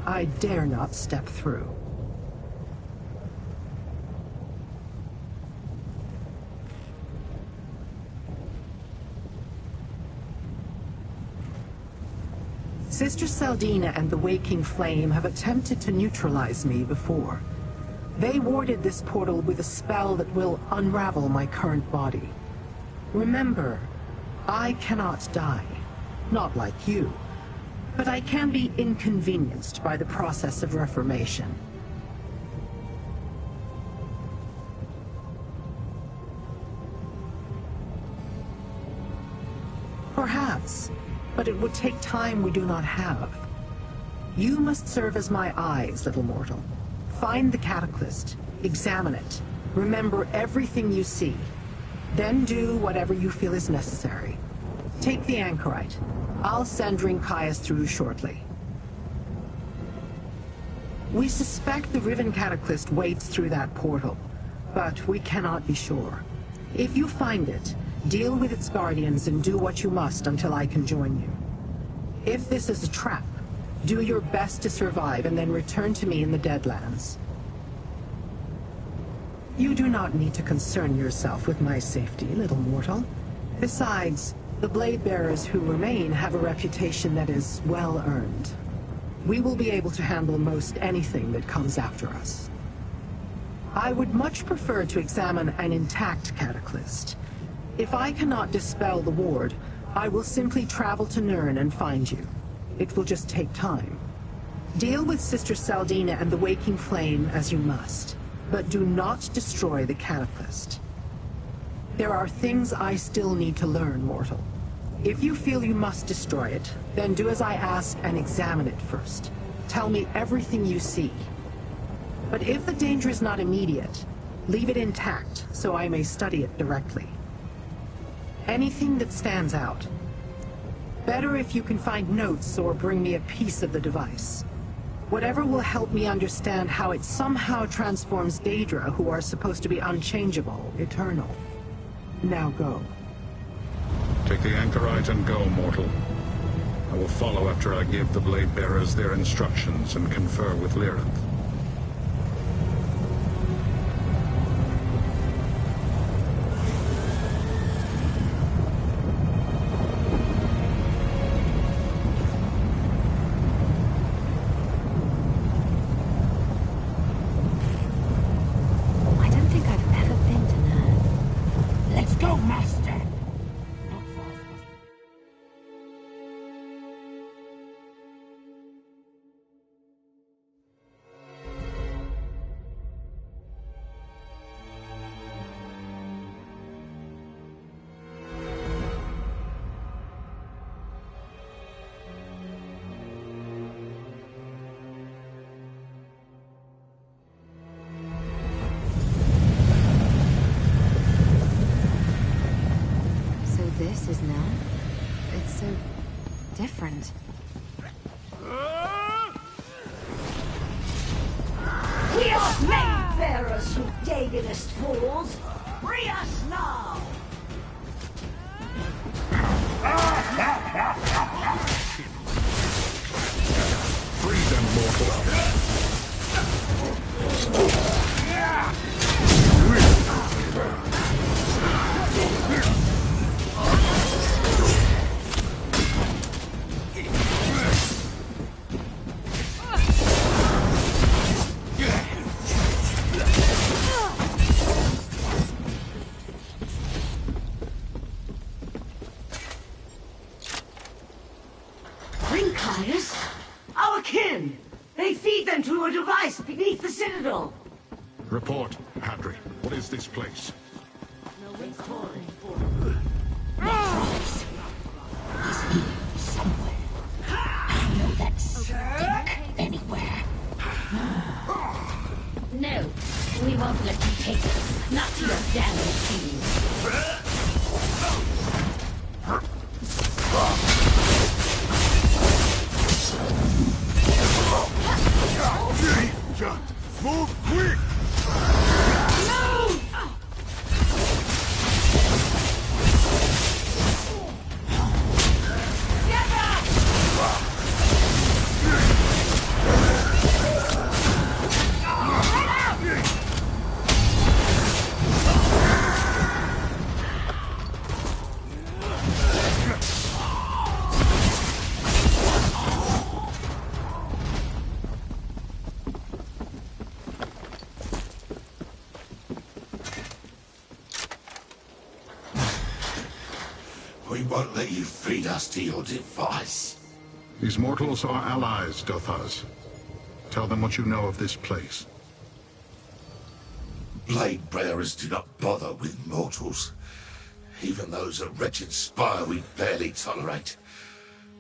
I dare not step through. Sister Saldina and the Waking Flame have attempted to neutralize me before. They warded this portal with a spell that will unravel my current body. Remember, I cannot die. Not like you. But I can be inconvenienced by the process of reformation. Perhaps, but it would take time we do not have. You must serve as my eyes, little mortal. Find the Cataclysm, examine it, remember everything you see. Then do whatever you feel is necessary. Take the Anchorite. I'll send Rinkias through shortly. We suspect the Riven Cataclysm waits through that portal, but we cannot be sure. If you find it, deal with its guardians and do what you must until I can join you. If this is a trap, do your best to survive and then return to me in the Deadlands. You do not need to concern yourself with my safety, little mortal. Besides, the Blade Bearers who remain have a reputation that is well earned. We will be able to handle most anything that comes after us. I would much prefer to examine an intact Cataclysm. If I cannot dispel the ward, I will simply travel to Nirn and find you. It will just take time. Deal with Sister Saldina and the Waking Flame as you must, but do not destroy the Cataclysm. There are things I still need to learn, mortal. If you feel you must destroy it, then do as I ask and examine it first. Tell me everything you see. But if the danger is not immediate, leave it intact so I may study it directly. Anything that stands out. Better if you can find notes or bring me a piece of the device. Whatever will help me understand how it somehow transforms Daedra, who are supposed to be unchangeable, eternal. Now go. Take the Anchorite and go, mortal. I will follow after I give the Blade Bearers their instructions and confer with Lyranth. This is now. It's so different. We are blade bearers, you Dagonist fools! Free us now! Free them, mortal. Caius? Our kin! They feed them to a device beneath the Citadel! Report, Hadri. What is this place? He's here somewhere. I know that stink anywhere. No, we won't let you take us. Not to your damn machine. Move quick! No! Get back! We won't let you feed us to your device. These mortals are allies, Dothas. Tell them what you know of this place. Blade bearers do not bother with mortals. Even those a wretched spire we barely tolerate.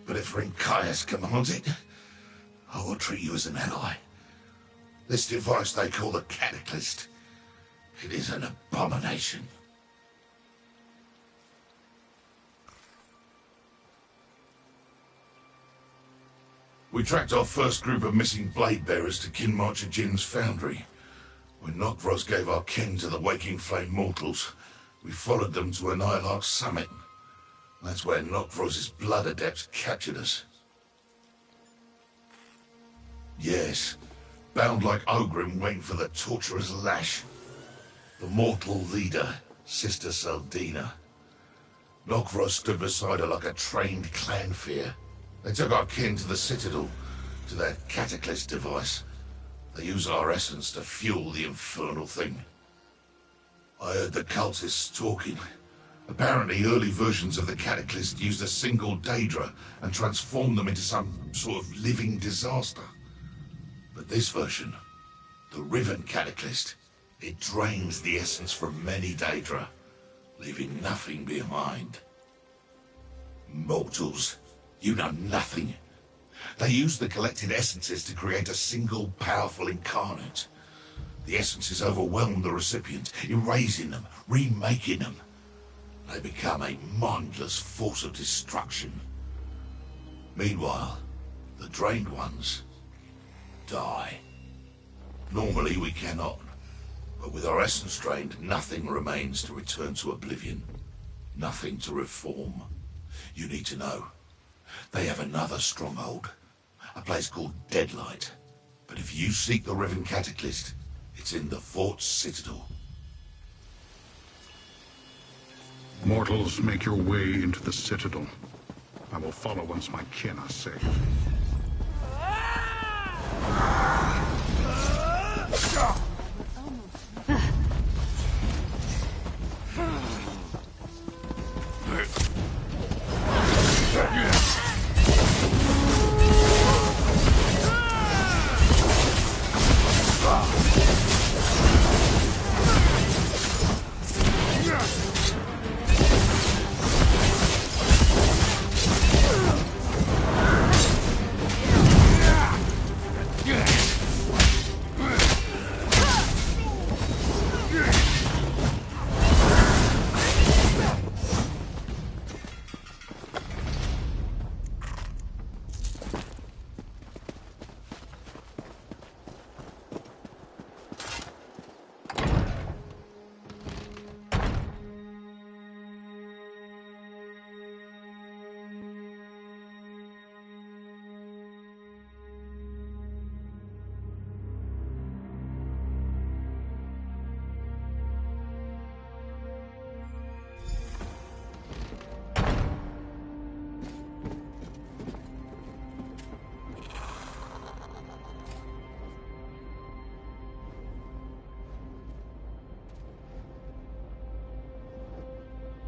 But if Caius commands it, I will treat you as an ally. This device they call the Cataclysm. It is an abomination. We tracked our first group of missing blade bearers to Kinmarcher Jin's foundry. When Nokvros gave our kin to the Waking Flame mortals, we followed them to a Nylark summit. That's where Nokvros's blood adepts captured us. Yes, bound like Ogrim waiting for the torturer's lash. The mortal leader, Sister Saldina. Nokvros stood beside her like a trained clanfear. They took our kin to the Citadel, to their Cataclysm device. They use our essence to fuel the infernal thing. I heard the cultists talking. Apparently early versions of the Cataclysm used a single Daedra and transformed them into some sort of living disaster. But this version, the Riven Cataclysm, it drains the essence from many Daedra, leaving nothing behind. Mortals, you know nothing. They use the collected essences to create a single powerful incarnate. The essences overwhelm the recipient, erasing them, remaking them. They become a mindless force of destruction. Meanwhile, the drained ones die. Normally we cannot, but with our essence drained, nothing remains to return to oblivion. Nothing to reform. You need to know. They have another stronghold, a place called Deadlight. But if you seek the Riven Cataclysm, it's in the fort's citadel. Mortals, make your way into the Citadel. I will follow once my kin are safe.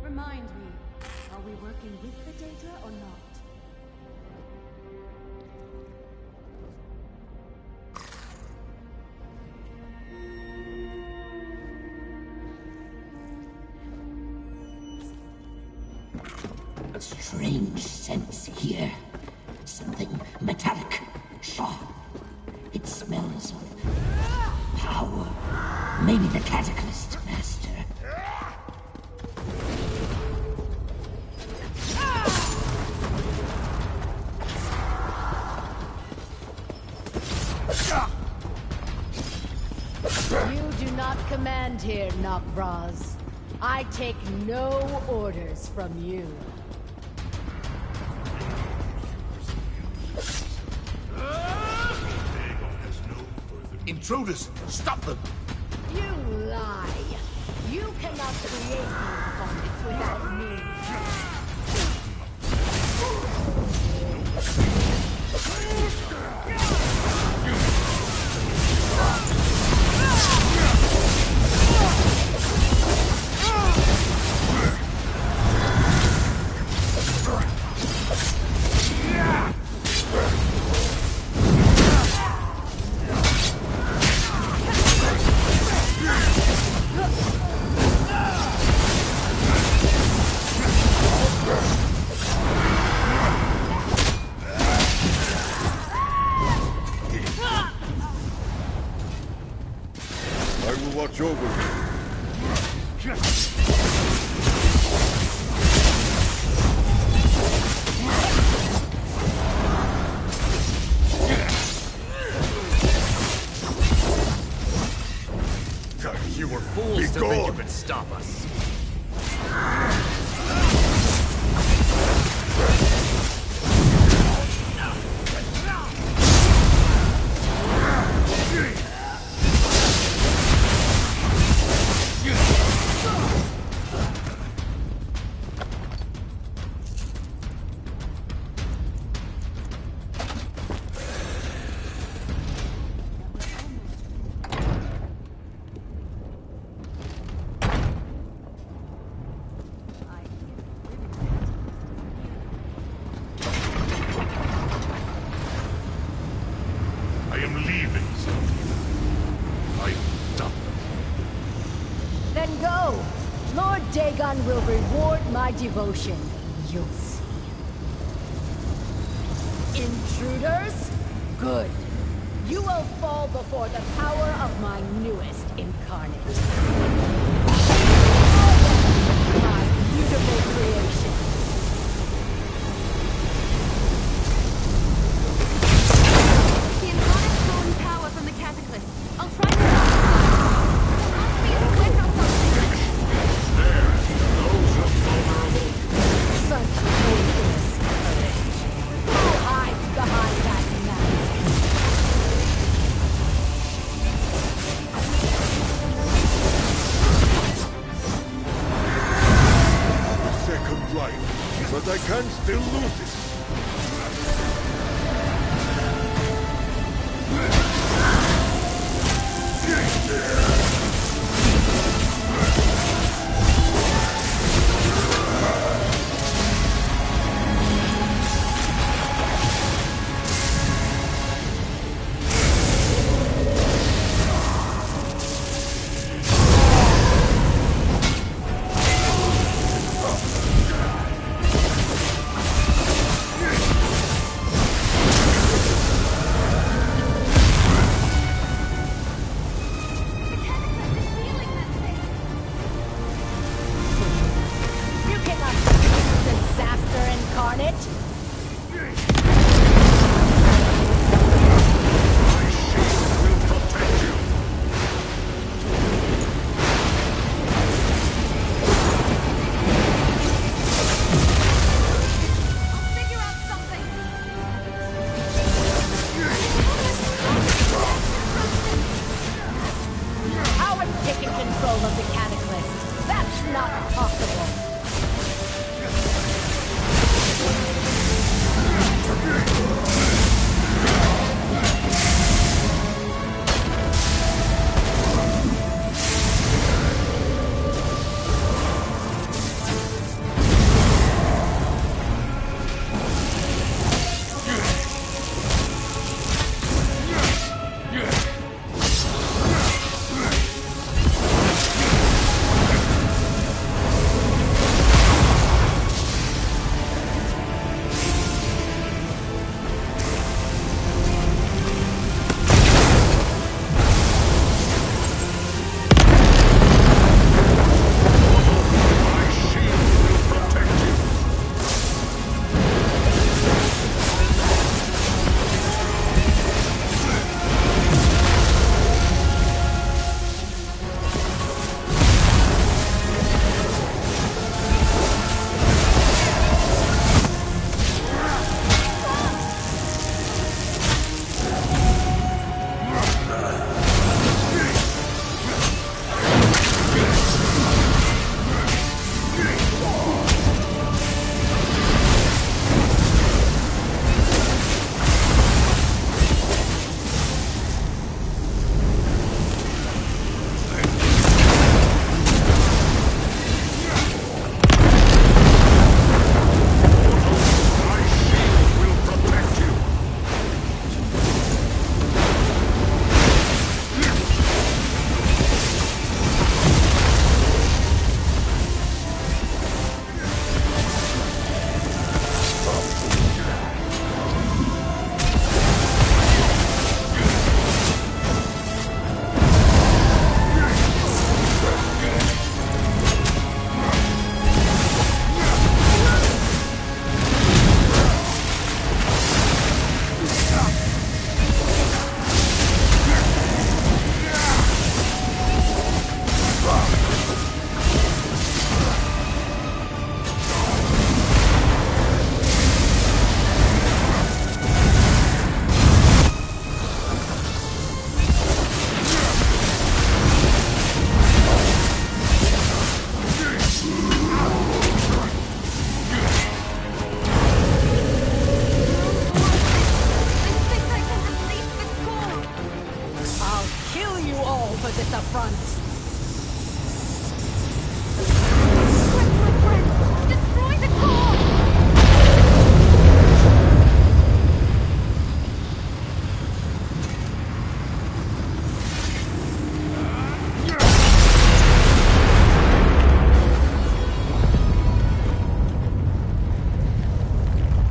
Remind me, are we working with the Daedra or not? Strange sense here. Something metallic, sharp. It smells of power. Maybe the Cataclysm, Master. You do not command here, Nok'Braz. I take no orders from you. Intruders! Stop them! You lie. You cannot create these bondits without me. I will watch over you. You were fools to think you could stop us. I am leaving, I'm done. Then go. Lord Dagon will reward my devotion. You'll see. Intruders? Good. You will fall before the power of my newest incarnate. My beautiful creation. The incarnate's drawn power from the Cataclysm. I'll try to stop it. There must be a switch or something. Those are vulnerable. Such boldness. Who hides behind that mask? Second life, but I can still lose it.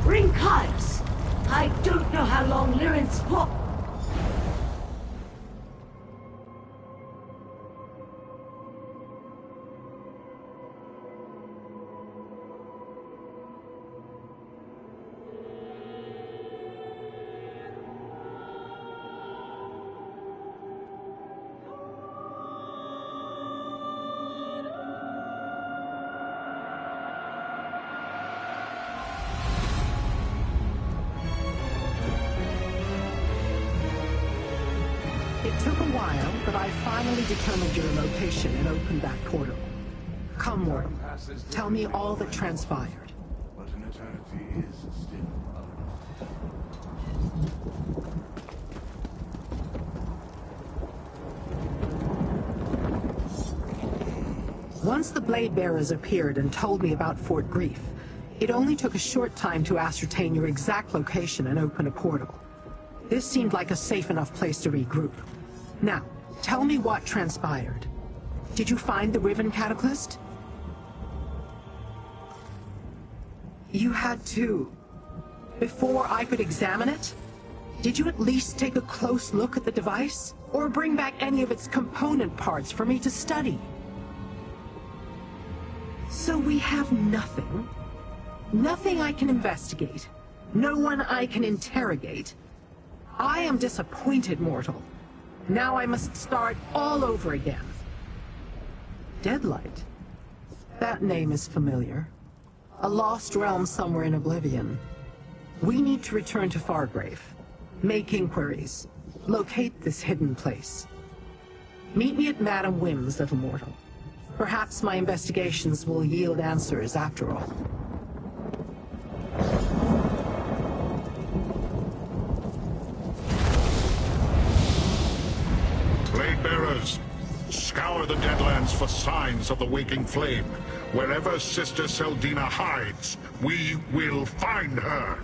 Bring Caius. I don't know how long Lyrin's plot. It took a while, but I finally determined your location and opened that portal. Come, mortal. Tell me all that transpired. But an eternity is still Once the Blade Bearers appeared and told me about Fort Grief, it only took a short time to ascertain your exact location and open a portal. This seemed like a safe enough place to regroup. Now, tell me what transpired. Did you find the Riven Cataclysm? You had to... Before I could examine it? Did you at least take a close look at the device? Or bring back any of its component parts for me to study? So we have nothing? Nothing I can investigate. No one I can interrogate. I am disappointed, mortal. Now I must start all over again. Deadlight? That name is familiar. A lost realm somewhere in Oblivion. We need to return to Fargrave. Make inquiries. Locate this hidden place. Meet me at Madam Wim's, little mortal. Perhaps my investigations will yield answers after all. Blade Bearers, scour the Deadlands for signs of the waking flame. Wherever Sister Seldina hides, we will find her.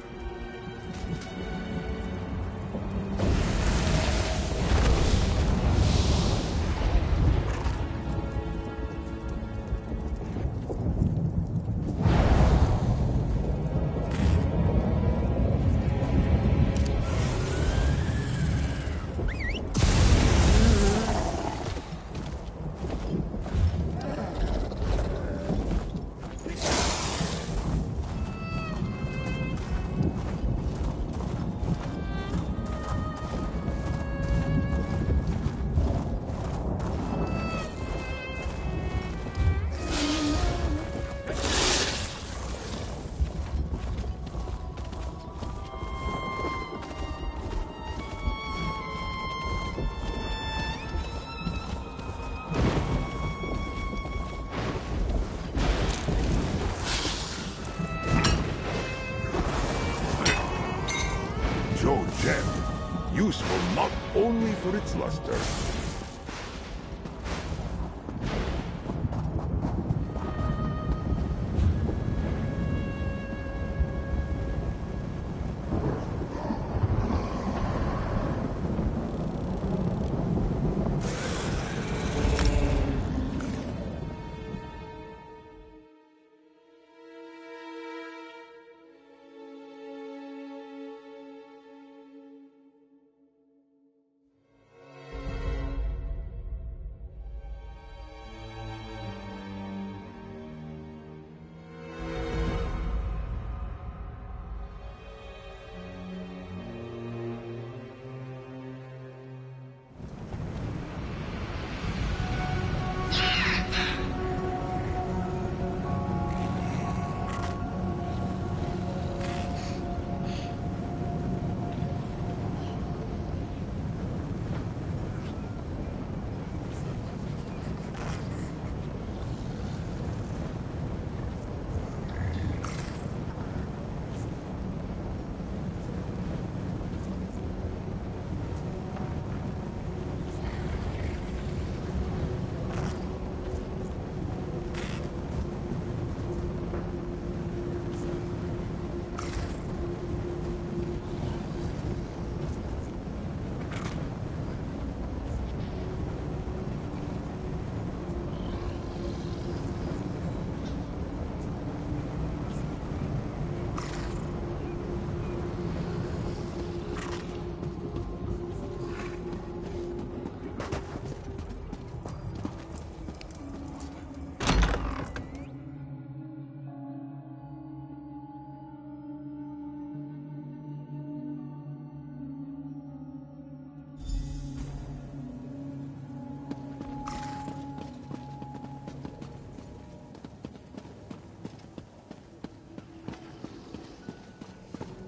Useful not only for its luster.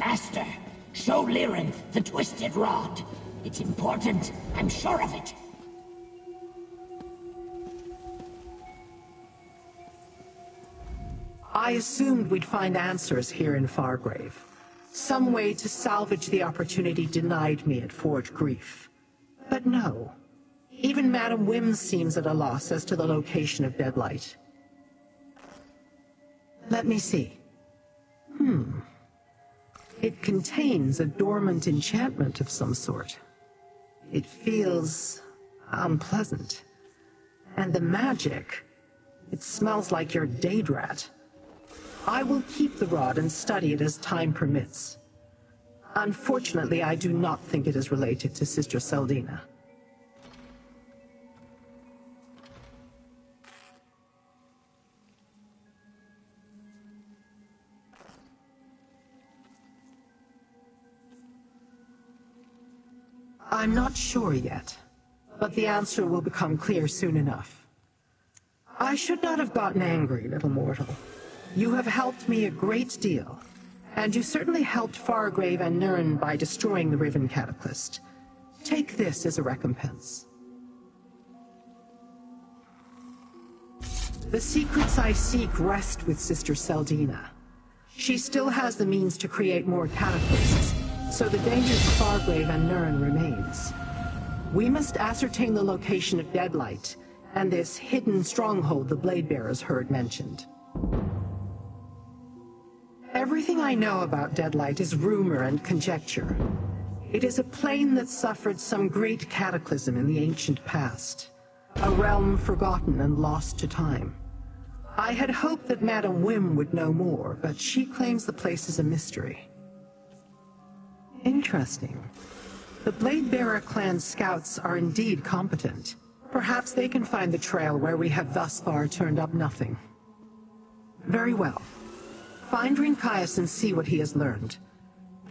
Master, show Lyranth the Twisted Rod. It's important, I'm sure of it. I assumed we'd find answers here in Fargrave. Some way to salvage the opportunity denied me at Fort Grief. But no. Even Madam Wim seems at a loss as to the location of Deadlight. Let me see. It contains a dormant enchantment of some sort. It feels unpleasant. And the magic, it smells like your Daedrat. I will keep the rod and study it as time permits. Unfortunately, I do not think it is related to Sister Seldina. I'm not sure yet, but the answer will become clear soon enough. I should not have gotten angry, little mortal. You have helped me a great deal, and you certainly helped Fargrave and Nirn by destroying the Riven Cataclysm. Take this as a recompense. The secrets I seek rest with Sister Seldina. She still has the means to create more cataclysms, so the danger to Fargrave and Nirn remains. We must ascertain the location of Deadlight, and this hidden stronghold the Blade Bearers heard mentioned. Everything I know about Deadlight is rumor and conjecture. It is a plane that suffered some great cataclysm in the ancient past, a realm forgotten and lost to time. I had hoped that Madam Wim would know more, but she claims the place is a mystery. Interesting. The Blade Bearer clan scouts are indeed competent. Perhaps they can find the trail where we have thus far turned up nothing. Very well. Find Rinkias and see what he has learned.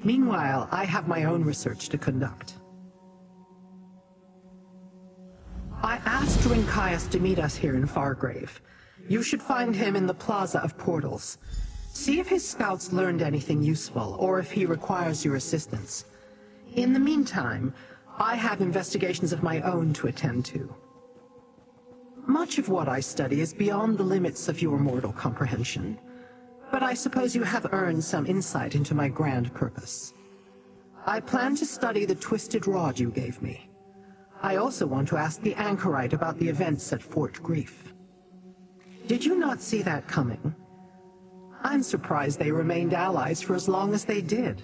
Meanwhile, I have my own research to conduct. I asked Rinkias to meet us here in Fargrave. You should find him in the Plaza of Portals. See if his scouts learned anything useful, or if he requires your assistance. In the meantime, I have investigations of my own to attend to. Much of what I study is beyond the limits of your mortal comprehension, but I suppose you have earned some insight into my grand purpose. I plan to study the Twisted Rod you gave me. I also want to ask the Anchorite about the events at Fort Grief. Did you not see that coming? I'm surprised they remained allies for as long as they did.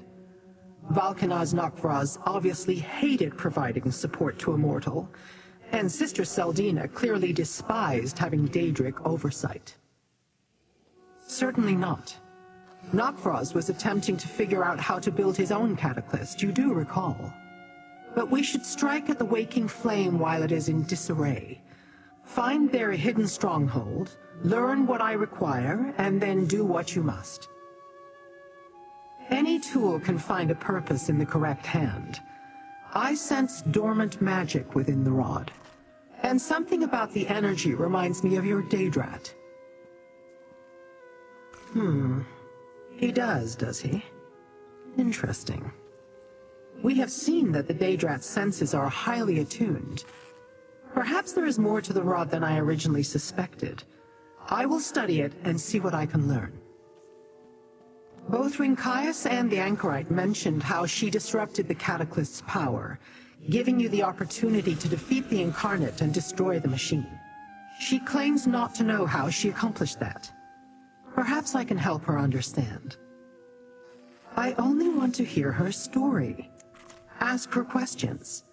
Valkanaz Nokvraz obviously hated providing support to a mortal, and Sister Seldina clearly despised having Daedric oversight. Certainly not. Nokvraz was attempting to figure out how to build his own cataclysm, you do recall. But we should strike at the waking flame while it is in disarray. Find their hidden stronghold, learn what I require, and then do what you must. Any tool can find a purpose in the correct hand. I sense dormant magic within the rod, and something about the energy reminds me of your Daedrat. He does he? Interesting. We have seen that the Daedrat's senses are highly attuned. Perhaps there is more to the rod than I originally suspected. I will study it and see what I can learn. Both Rinkias and the Anchorite mentioned how she disrupted the Cataclysm's power, giving you the opportunity to defeat the Incarnate and destroy the machine. She claims not to know how she accomplished that. Perhaps I can help her understand. I only want to hear her story. Ask her questions.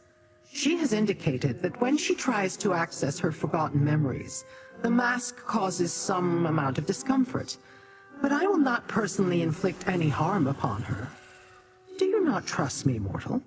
She has indicated that when she tries to access her forgotten memories, the mask causes some amount of discomfort, but I will not personally inflict any harm upon her. Do you not trust me, mortal?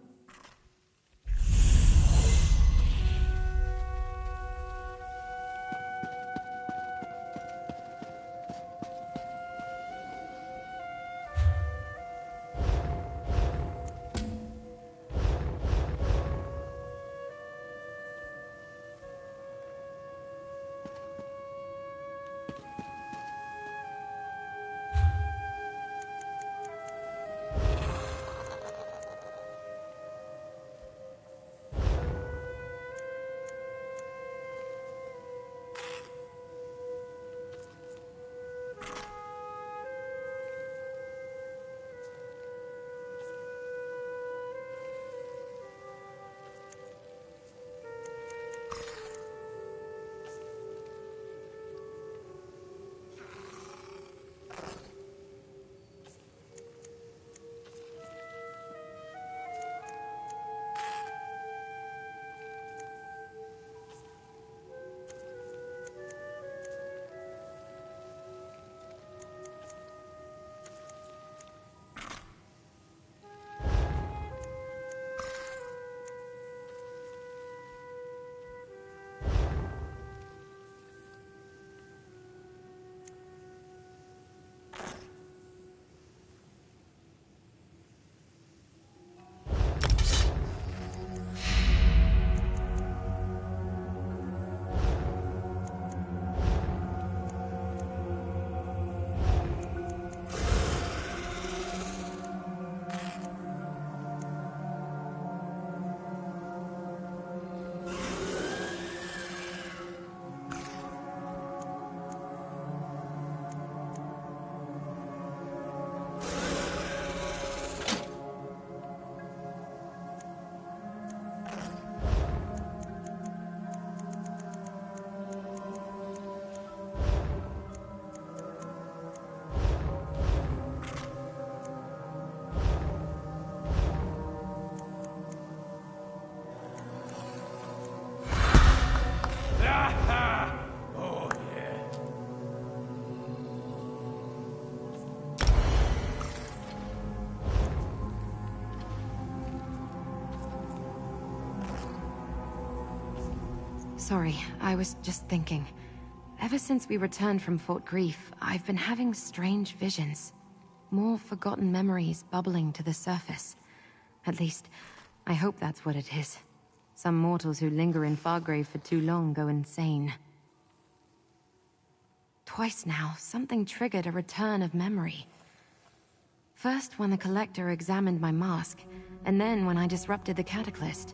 Sorry, I was just thinking. Ever since we returned from Fort Grief, I've been having strange visions. More forgotten memories bubbling to the surface. At least, I hope that's what it is. Some mortals who linger in Fargrave for too long go insane. Twice now, something triggered a return of memory. First when the Collector examined my mask, and then when I disrupted the Cataclysm.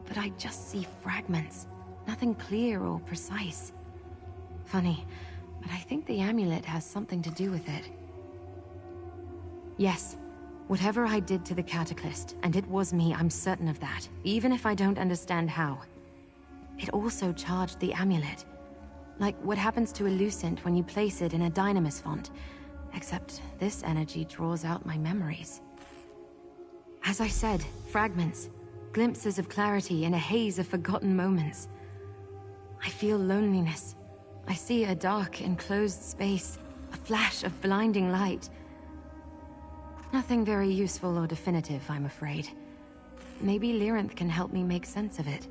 But I just see fragments. Nothing clear or precise. Funny, but I think the amulet has something to do with it. Yes, whatever I did to the Cataclysm, and it was me, I'm certain of that, even if I don't understand how. It also charged the amulet. Like what happens to a Lucent when you place it in a Dynamis font, except this energy draws out my memories. As I said, fragments, glimpses of clarity in a haze of forgotten moments. I feel loneliness. I see a dark, enclosed space, a flash of blinding light. Nothing very useful or definitive, I'm afraid. Maybe Lyranth can help me make sense of it.